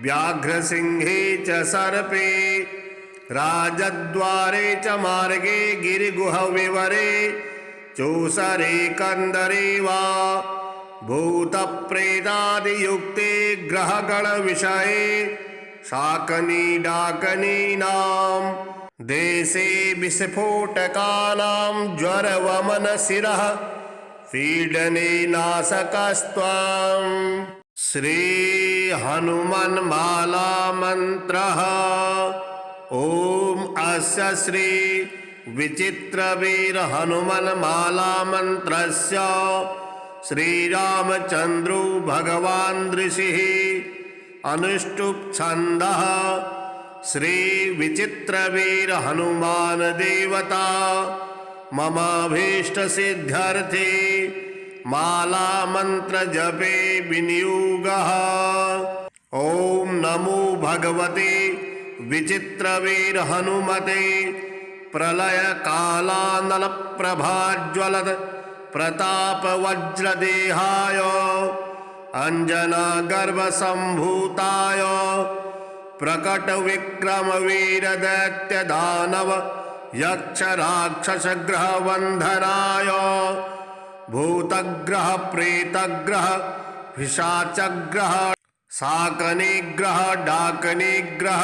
व्याघ्रसिंहे च सर्पे राजद्वारे च मार्गे गिरिगुहविवरे चोषरे कंदरे वा भूतप्रेतादियुक्ते ग्रहगणविषये शाकनीडाकनीनां देशे विस्फोटकानां ज्वरवमनशिरः पीडने नाशकस्त्वं श्री हनुमन्माला मंत्रः। ओम अस्य श्री विचित्रवीर हनुमन्माला मंत्रस्य श्रीरामचन्द्रो भगवान् ऋषिः अनुष्टुप् छन्दः श्री विचित्रवीर हनुमान देवता ममाभीष्ट सिद्ध्यर्थे माला मंत्र जपे विनियोगः। ओम नमो भगवते विचित्रवीर हनुमते प्रलय कालानल प्रभाज्वलद प्रताप वज्रदेहाय अंजना गर्भ संभूताय प्रकट विक्रम वीर दैत्य दानव यक्ष राक्षस ग्रह वंधनाय भूतग्रह प्रेतग्रह पिशाचग्रह शाकनिग्रह डाकनिग्रह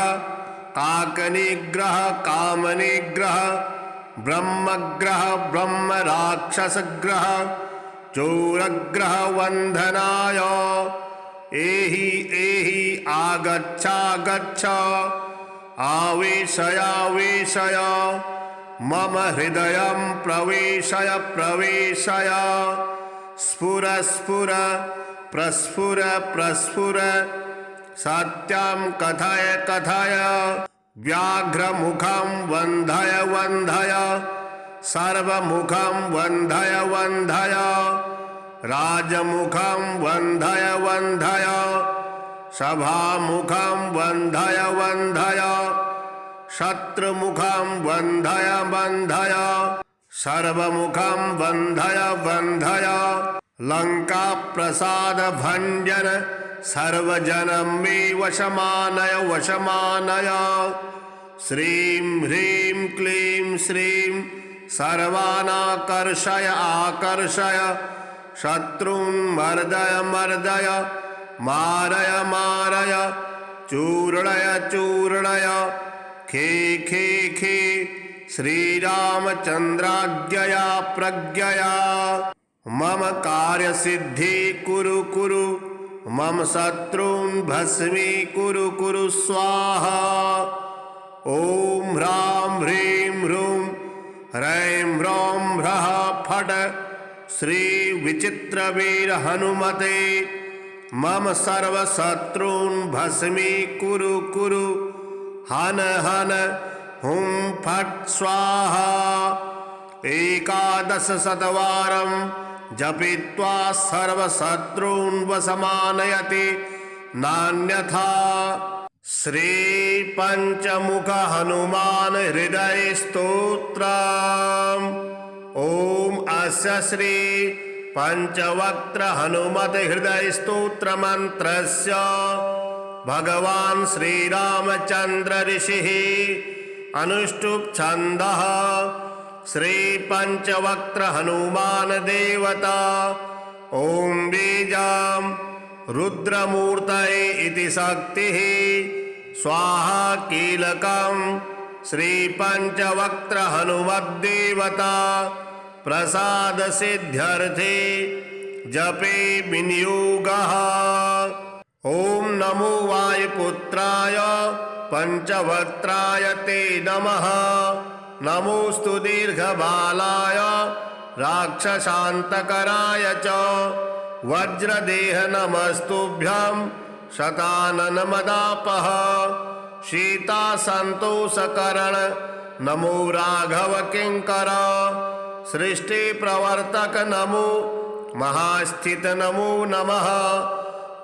काकनिग्रह कामनिग्रह ब्रह्मग्रह ब्रह्म राक्षस ग्रह चोरग्रह वंधनाय एहि एहि आगच्छागच्छ आवेशयावेशय मम हृदयं प्रवेशय प्रवेशय स्फुर स्फुर प्रस्फुर प्रस्फुर सत्यं कथय कथय व्याघ्रमुखं वन्धय वन्धय सर्वमुखं वन्धय वन्धय राजमुखं वन्धय वन्धय सभामुखं वन्धय वन्धय शत्रुमुखं वन्धय वन्धय सर्वमुखं वन्धय वन्धय लंका प्रसाद भंजन सर्वजनं मे वशमानय वशमानय श्रीं ह्रीं क्लीं श्रीं सर्वानाकर्षय आकर्षय शत्रून् मर्दय मर्दय मारय मारय चूर्णय चूर्णय खे खे खे श्रीरामचन्द्राज्ञया प्रज्ञया मम कार्यसिद्धि कुरु कुरु मम शत्रून् भस्मी कुरु कुरु स्वाहा। ओम ह्रां ह्रीं ह्रूं ह्रैं ह्रौं ह्रः फट् श्री विचित्रवीर हनुमते मम सर्वशत्रून् भस्मी कुरु कुरु हन हन हुं फट् स्वाहा। 11 शतवारं जपित्वा सर्वशत्रून् वशमानयति नान्यथा। श्री पंचमुख हनुमान हृदय स्तोत्रम्। ओम अस्य श्री पंचवक्त्र हनुमत हृदय स्तोत्र मंत्रस्य भगवान् श्रीरामचन्द्र ऋषिः अनुष्टुप् छन्दः श्री पंचवक्त्र हनुमान देवता ओम बीजां रुद्रमूर्तये इति शक्तिः स्वाहा कीलकं श्री पंचवक्त्र हनुमद्देवता प्रसाद सिद्ध्यर्थे जपे विनियोगः। ओम नमो वायुपुत्राय पंचवक्त्राय ते नमः। नमोस्तु दीर्घबालाय राक्षसान्तकराय च वज्रदेह नमस्तुभ्यं शतानन मदापः। सीता संतोषकरण नमो राघव किंकर। सृष्टि प्रवर्तक नमो महास्थित नमो नमः।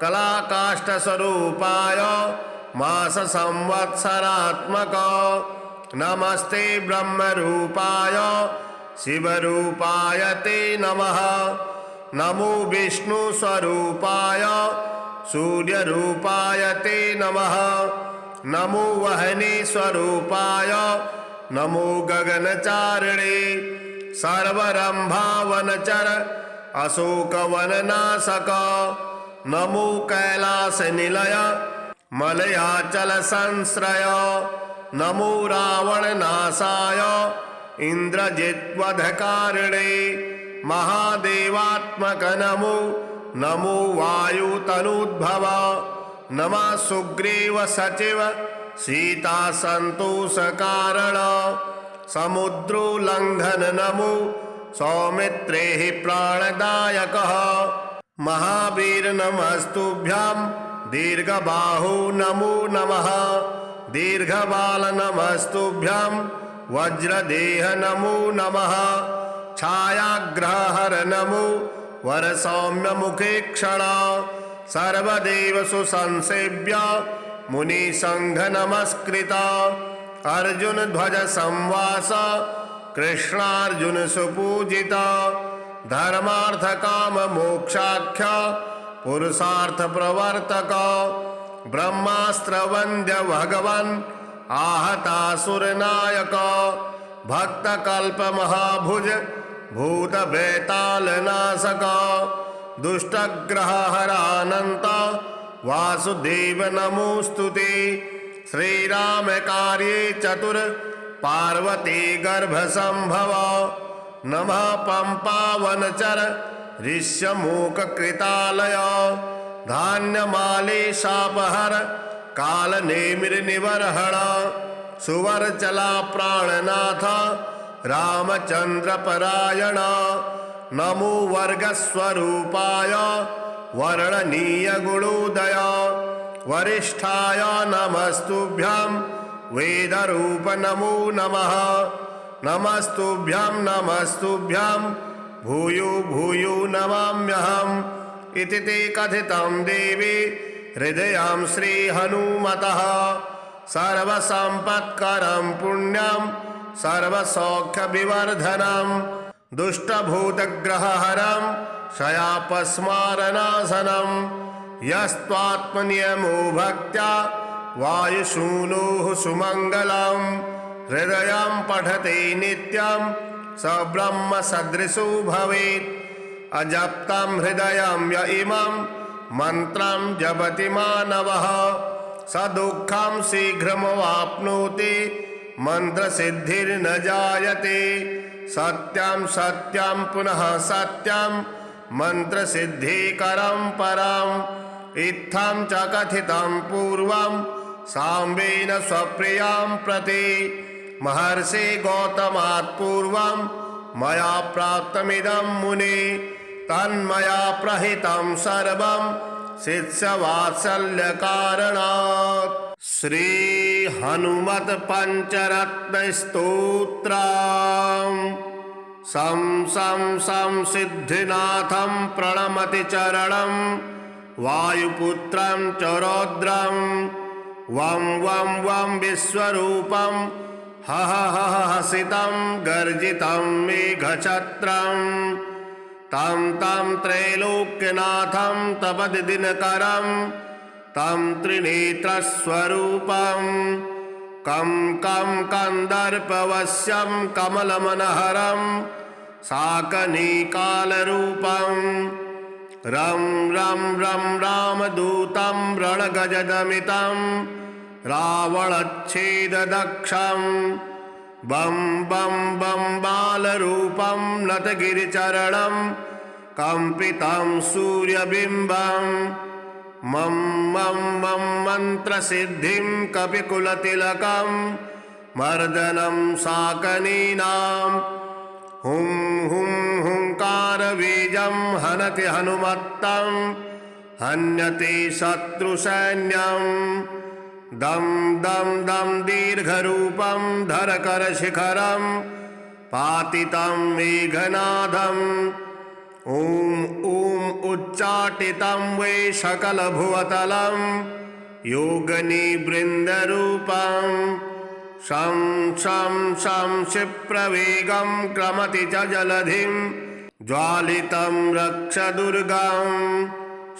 कलाकाष्ठ स्वरूपाय मास संवत्सरात्मक नमस्ते ब्रह्म रूपाय शिव रूपाय ते नमः। नमो विष्णु स्वरूपाय सूर्यरूपाय ते नमः। नमो वह्नि स्वरूपाय नमो गगनचारिणे सर्वरंभावनचर अशोकवननाशक नमो कैलासनिलय मलयाचल संश्रय नमो रावणनाशाय इंद्रजित्वधकारिणे महादेवात्मक नमो नमो वायुतनुद्भव नमः सुग्रीव सचिव सीता संतोष कारण समुद्रोल्लंघन नमो सौमित्रे प्राणदायक महावीर नमस्तुभ्यां दीर्घबाहु नमो नमः दीर्घबाल नमस्तुभ्यां वज्रदेह नमो नमः छायाग्रहहर नमो वरसौम्य मुखे क्षण सर्वदेव सुसंसेव्य मुनिसंघ नमस्कृत अर्जुन ध्वज संवास कृष्णार्जुन सुपूजित धर्मार्थ काम मोक्षाख्य पुरुषार्थ प्रवर्तक ब्रह्मास्त्र वंद्य भगवन आहतासुर नायक भक्त कल्प महाभुज भूत बेताल नाशक दुष्टग्रह हरानंत वासुदेव नमोस्तुते श्रीराम कार्ये चतुर पार्वती गर्भ संभव नमः पंपावनचर ऋष्यमूक कृतालय धान्यमाली शापहर काल नेमिर निवर्हण सुवरचला प्राणनाथ रामचंद्र परायण नमो वर्गस्वरूपाय वर्णनीय गुणोदय वरिष्ठाय नमस्तुभ्यां वेदरूप नमो नमः नमस्तुभ्यां नमस्तुभ्यां भूयो भूयो नमाम्यहम् इति ते कथितं देवी हृदयां श्रीहनुमतः सर्वसम्पत्करं पुण्यं सर्वसौख्यविवर्धनं दुष्टभूतग्रहहरं शयापस्मारनाशनं यस्त्वात्मनियमो भक्त्या वायुसूनुः सुमङ्गलं हृदयं पठते नित्यं स ब्रह्म सदृशो भवेत् अजप्तं हृदयं य इमं मन्त्रं जपति मानवः स दुःखं शीघ्रमवाप्नोति मंत्रसिद्धिर्न जायते सत्यं सत्यं पुनः सत्यं मंत्रसिद्धिकरं परम् इत्थं च कथितं पूर्वं साम्बेन स्वप्रियां प्रति महर्षि गौतमात् पूर्वं मया प्राप्तमिदं मुने तन्मया प्रहितं सर्वं शिष्यवात्सल्य कारणात्। श्री हनुमत पंचरत्न स्तोत्रम् सं सं सं सिद्धिनाथं प्रणमति चरणं वायुपुत्रं च रौद्रं वं वं वं विश्वरूपं हह हह हसितं गर्जितं मेघछत्रं तं तं त्रैलोक्यनाथं तपदिदिनकरं तं त्रिनेत्रस्वरूपं कं कं कंदर्पवश्यं कमलमनहरं साकनिकालरूपं रं रं रं रामदूतं रणगजदमितं रावणच्छेददक्षं बं बं बं बालरूपं नतगिरिचरणं कंपितं सूर्यबिम्बं मं मं मं मन्त्रसिद्धिं कपिकुलतिलकं मर्दनं साकनीनां हुं हुं हुंकारबीजं हनति हनुमत्तं हन्यते शत्रुसैन्यं दं दं दं दीर्घरूपं धरकरशिखरं पातितं मेघनादम् ॐ ॐ उच्चाटितं वै सकलभुवतलं योगनिवृन्दरूपं शं शं शं क्षिप्रवेगं क्रमति च जलधिं ज्वालितं रक्षदुर्गं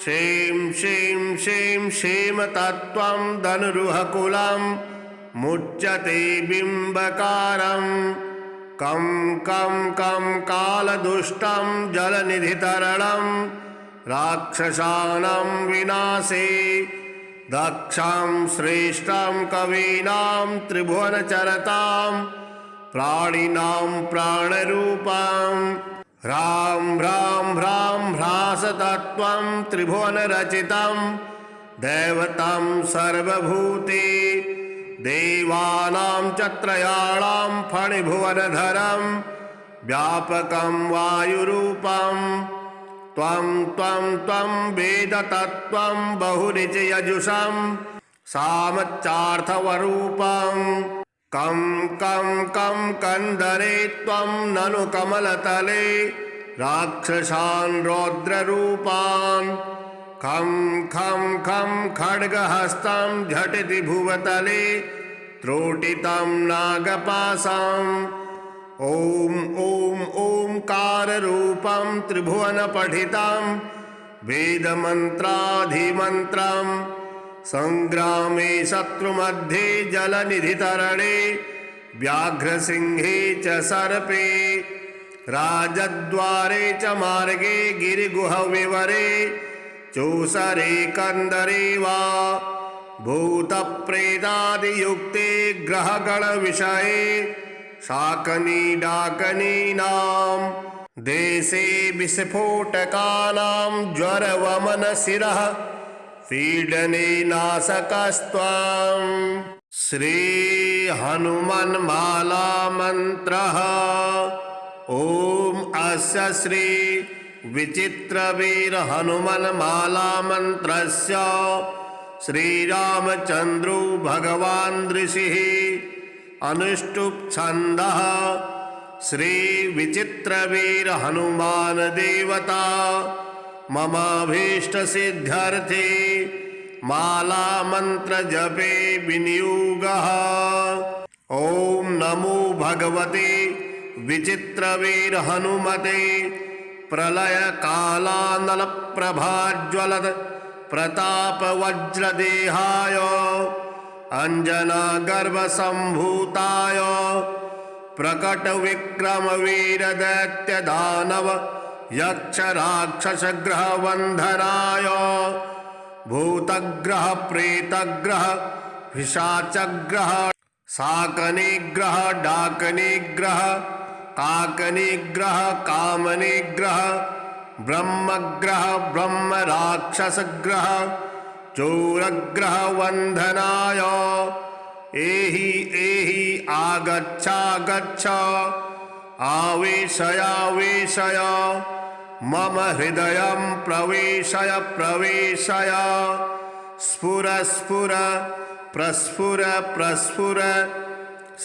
शें शें शें शेमतत्त्वं धनुरुहकुलं मुच्यते बिम्बकारं कं कं कं कालदुष्टं जलनिधितरणं राक्षसानां विनाशे दक्षं श्रेष्ठं कवीनां त्रिभुवनचरतां प्राणिनां प्राणरूपं ह्रां ह्रां ह्रां ह्रासतत्त्वं त्रिभुवनरचितं दैवतं सर्वभूते देवानां च त्रयाणां फणिभुवनधरं व्यापकं वायुरूपं त्वं त्वं त्वं वेदतत्त्वं बहुनिचयजुषं सामच्चार्थवरूपं कं कं कं कन्दरे त्वं ननु कमलतले राक्षसान् रौद्ररूपान् खं खं खं खड्गहस्तं झटिति भुवतले त्रोटितं नागपाशम् ॐ ॐ ओंकाररूपं त्रिभुवनपठितं वेदमन्त्राधिमन्त्रं संग्रामे शत्रुमध्ये जलनिधितरणे व्याघ्रसिंहे च सर्पे राजद्वारे च मार्गे गिरिगुहविवरे चोषरे कन्दरे वा भूतप्रेतादियुक्ते ग्रहगणविषये शाकनीडाकनीनां देशे विस्फोटकानां ज्वरवमनशिरः पीडने नाशकस्त्वं श्रीहनुमन्माला मन्त्रः ॐ अस्य श्री विचित्रवीर हनुमन्माला मन्त्रस्य श्रीरामचन्द्रो भगवान् ऋषिः अनुष्टुप् छन्दः श्री विचित्रवीर हनुमान देवता ममाभीष्ट सिद्ध्यर्थे माला मंत्र जपे विनियोगः। ओम नमो भगवते विचित्रवीर हनुमते प्रलय कालानल प्रभाज्वलत प्रताप वज्रदेहाय अंजना गर्भ संभूताय प्रकट विक्रम वीर दैत्य दानव यक्ष राक्षस ग्रह वंधनाय भूतग्रह प्रेतग्रह पिशाचग्रह शाकनिग्रह डाकनिग्रह काकनिग्रह कामनिग्रह ब्रह्मग्रह ब्रह्म राक्षस ग्रह चोरग्रह वंधनाय एहि एहि आगच्छागच्छ आवेशयावेशय मम हृदयं प्रवेशय प्रवेशय स्फुर स्फुर प्रस्फुर प्रस्फुर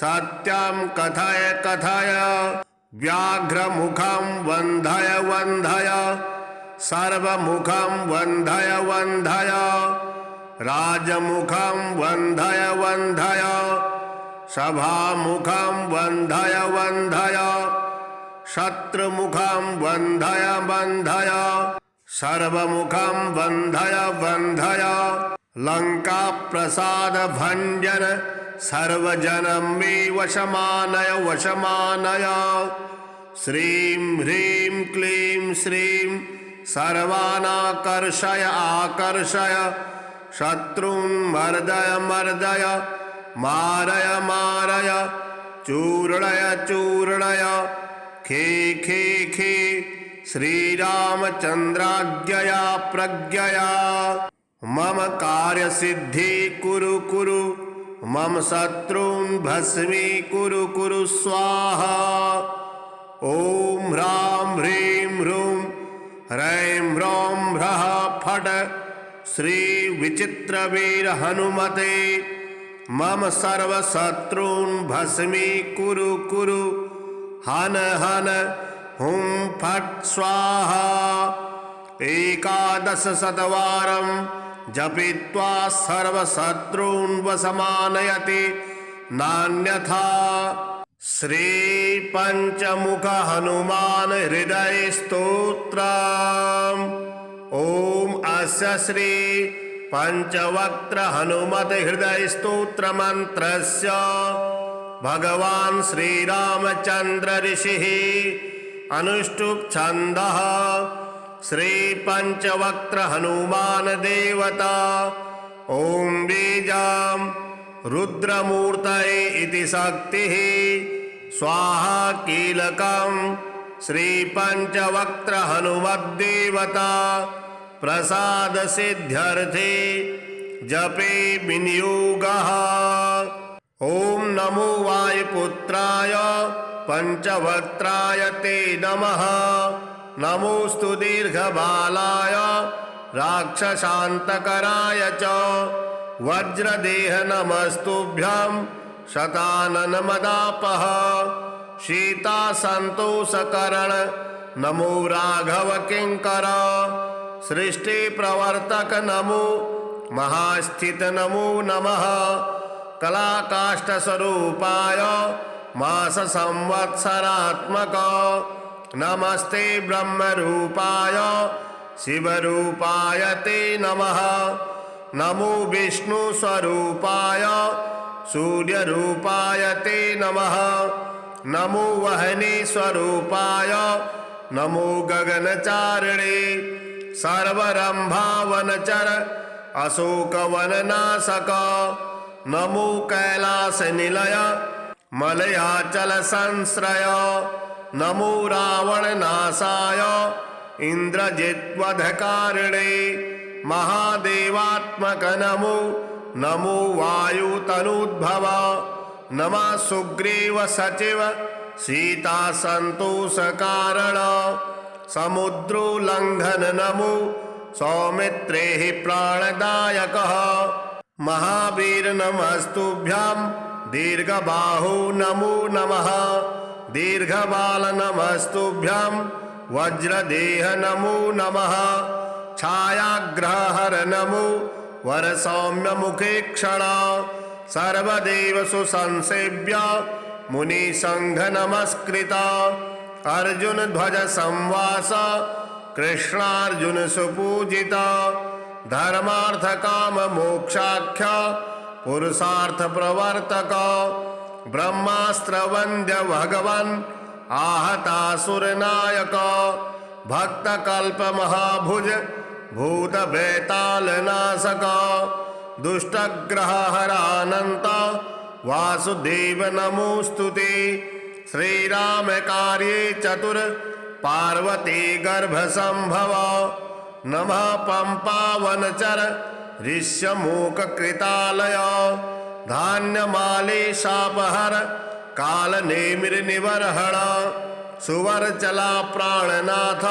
सत्यं कथय कथय व्याघ्रमुखं वन्धय वन्धय सर्वमुखं वन्धय वन्धय राजमुखं वन्धय वन्धय सभामुखं वन्धय वन्धय शत्रुमुखं वन्धय वन्धय सर्वमुखं वन्धय वन्धय लंका प्रसाद भंजन सर्वजनं मे वशमानय वशमानय श्रीं ह्रीं क्लीं श्रीं सर्वानाकर्षय आकर्षय शत्रून् मर्दय मर्दय मारय मारय चूर्णय चूर्णय खे खे खे श्रीरामचन्द्राज्ञया प्रज्ञया मम कार्यसिद्धि कुरु कुरु मम शत्रून् भस्मीकुरु कुरु स्वाहा। ॐ ह्रां ह्रीं ह्रूं ह्रैं ह्रौं ह्रः फट् श्री विचित्रवीर हनुमते मम सर्वशत्रून् भस्मीकुरु कुरु हन हन हुं फट् स्वाहा। 11 शतवारं जपित्वा सर्वशत्रून् वशमानयति नान्यथा। श्री पंचमुख हनुमान हृदय स्तोत्रम् ॐ अस्य श्री पंचवक्त्र हनुमत हृदय स्तोत्र मंत्रस्य भगवान् श्रीरामचंद्र ऋषिः अनुष्टुप् छन्दः श्री पंचवक्त्र हनुमान देवता ॐ बीजां रुद्रमूर्तये इति शक्तिः स्वाहा कीलकं श्री पंचवक्त्र हनुमद्देवता प्रसाद सिद्ध्यर्थे जपे विनियोगः। ओम नमो वायुपुत्राय पंचवक्त्राय ते नमः। नमोस्तु दीर्घबालाय राक्षसान्तकराय च वज्रदेह नमस्तुभ्यं शतानन मदापः। सीता संतोषकरण नमो राघव किंकर। सृष्टि प्रवर्तक नमो महास्थित नमो नमः। कलाकाष्ठ स्वरूपाय मास संवत्सरात्मक नमस्ते ब्रह्म रूपाय शिव रूपाय ते नमः। नमो विष्णु स्वरूपाय सूर्य रूपाय ते नमः। नमो वहने स्वरूपाय नमो गगनचारिणे सर्वरंभावनचर अशोकवननाशक। नमो कैलास निलय मलयाचल संश्रय। नमो रावण नाशाय इंद्रजित्वधकारिणे महादेवात्मक नमो नमो वायुतनुद्भव। नमः सुग्रीव सचिव सीता संतोष कारण समुद्रोल्लंघन नमो सौमित्रे प्राणदायकः। महावीर नमस्तुभ्यां दीर्घबाहु नमो नमः। दीर्घबाल नमस्तुभ्यां वज्रदेह नमो नमः। छायाग्रहहर नमो वरसौम्य मुखे क्षण। सर्वदेव सुसंसेव्य मुनिसंघ नमस्कृत। अर्जुन ध्वज संवास कृष्णार्जुन सुपूजिता। धर्मार्थ काम मोक्षाख्य पुरुषार्थ प्रवर्तक। ब्रह्मास्त्र वंद्य भगवन् आहतासुर नायक। भक्त कल्प महाभुज भूत बेताल नाशक। दुष्टग्रह हरानंत वासुदेव नमोस्तुते। श्रीराम कार्ये चतुर पार्वती गर्भ संभव। नमः पंपावनचर ऋष्यमूक कृतालय। धान्यमाले शापहर काल नेमिर निवर्हण। सुवर्चला प्राणनाथ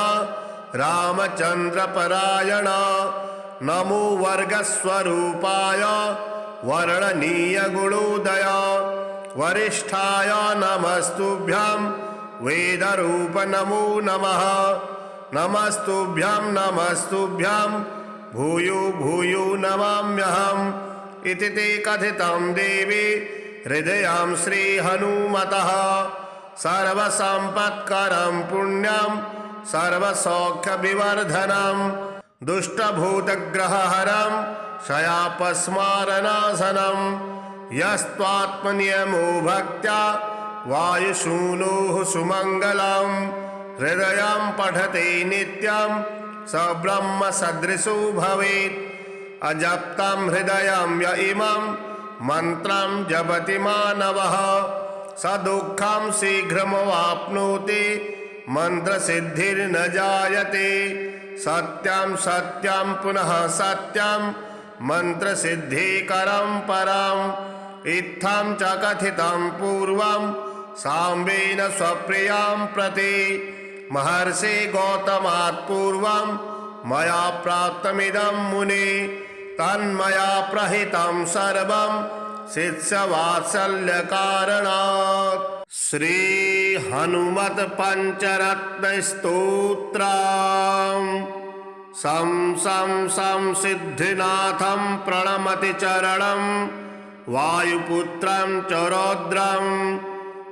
रामचंद्र परायण। नमो वर्गस्वरूपाय वर्णनीय गुणोदय। वरिष्ठाय नमस्तुभ्यं वेदरूप नमो नमः। नमस्तुभ्यं नमस्तुभ्यं भूयो भूयो नमाम्यहम्। इति ते कथितं देवी हृदयां श्री हनुमतः। सर्वसम्पत्करं पुण्यं सर्वसौख्य विवर्धनं। दुष्टभूतग्रहहरं शयापस्मारनाशनं। यस्त्वात्मनियमो भक्त्या वायुसूनोः सुमङ्गलं। हृदयं पठते नित्यं स ब्रह्म सदृशो भवेत्। अजप्तं हृदयं य इमं मंत्रं जपति मानवः स दुःखं शीघ्रमवाप्नोति मंत्रसिद्धिर्न जायते। सत्यं सत्यं पुनः सत्यं मंत्रसिद्धिकरं परम्। इत्थं च कथितं पूर्वं साम्बेन स्वप्रियां प्रति। महर्षि गौतमात् पूर्वं मया प्राप्तमिदं मुने। तन्मया प्रहितं सर्वं शिष्यवात्सल्य कारणात्। श्री हनुमत पंचरत्न स्तोत्रम्। सं सं सं सिद्धिनाथं प्रणमति चरणं वायुपुत्रं च रौद्रं।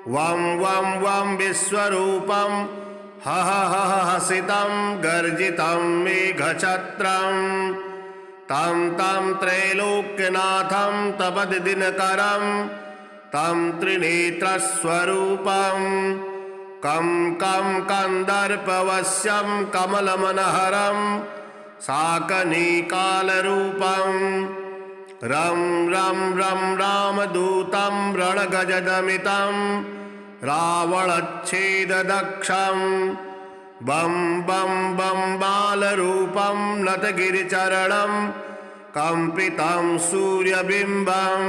वं वं वं विश्वरूपं हसितं गर्जितं मेघछत्रं तं तं त्रैलोक्यनाथं तपदिनकरं तं त्रिनेत्रस्वरूपं कं कन्दर्पवश्यं कमलमनहरं शाकनिकालरूपं रं रं रं रामदूतं रणगजदमितं रावणच्छेददक्षं बं बं बं बालरूपं नतगिरिचरणं कम्पितं सूर्यबिम्बं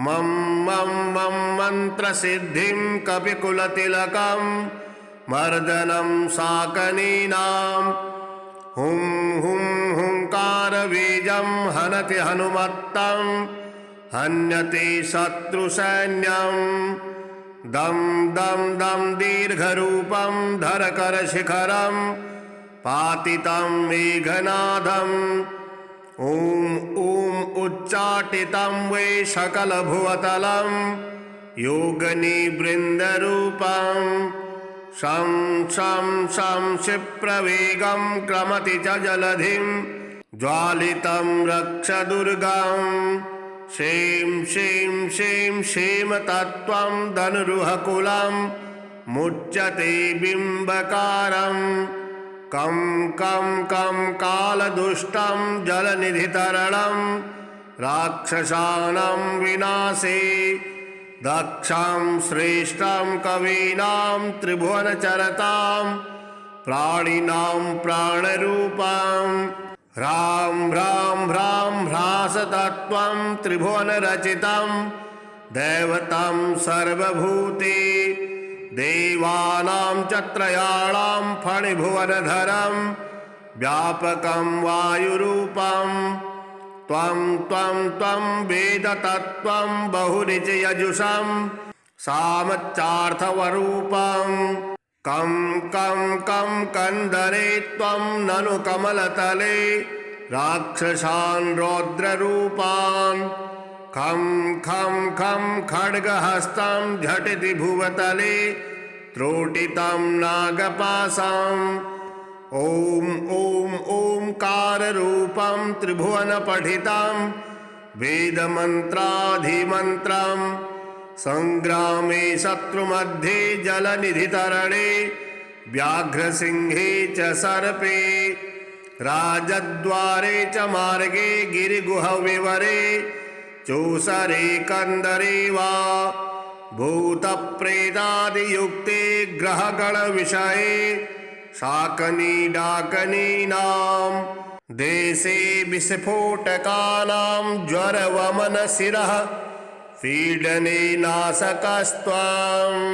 मं मं मं मन्त्रसिद्धिं कपिकुलतिलकं मर्दनं शाकनीनां हुं हुं हुंकारबीजं हनति हनुमत्तं हन्यते शत्रुसैन्यं दं दं दं दीर्घरूपं धरकरशिखरं पातितं मेघनादम् ॐ ॐ उच्चाटितं वै सकलभुवतलं योगनिवृन्दरूपं शं शं शं क्षिप्रवेगं क्रमति च जलधिं ज्वालितं रक्षदुर्गं शें शें शें क्षेमतत्त्वं धनुरुहकुलं मुच्यते बिम्बकारम् कं कं कं कालदुष्टं जलनिधितरणं राक्षसानां विनाशे दक्षं श्रेष्ठं कवीनां त्रिभुवनचरतां प्राणिनां प्राणरूपं ह्रां ह्रां ह्रां ह्रासतत्त्वं त्रिभुवनरचितं दैवतं सर्वभूते देवानां च त्रयाणां फणिभुवनधरं व्यापकं वायुरूपं त्वं त्वं त्वं वेदतत्त्वं बहुनिजयजुषं सामच्चार्थवरूपं कं कं कं कन्दरे त्वं ननु कमलतले राक्षसान् रौद्ररूपान् खं खं खं खड्गहस्तं झटिति भुवतले त्रोटितं नागपाशम् ॐ ॐ ओंकाररूपं त्रिभुवनपठितं वेदमन्त्राधिमन्त्रं संग्रामे शत्रुमध्ये जलनिधितरणे व्याघ्रसिंहे च सर्पे राजद्वारे च मार्गे गिरिगुहविवरे चोसरे कन्दरे वा भूतप्रेतादियुक्ते ग्रहगणविषये शाकनीडाकनीनां देशे विस्फोटकानां ज्वरवमनशिरः पीडने नाशकस्त्वम्।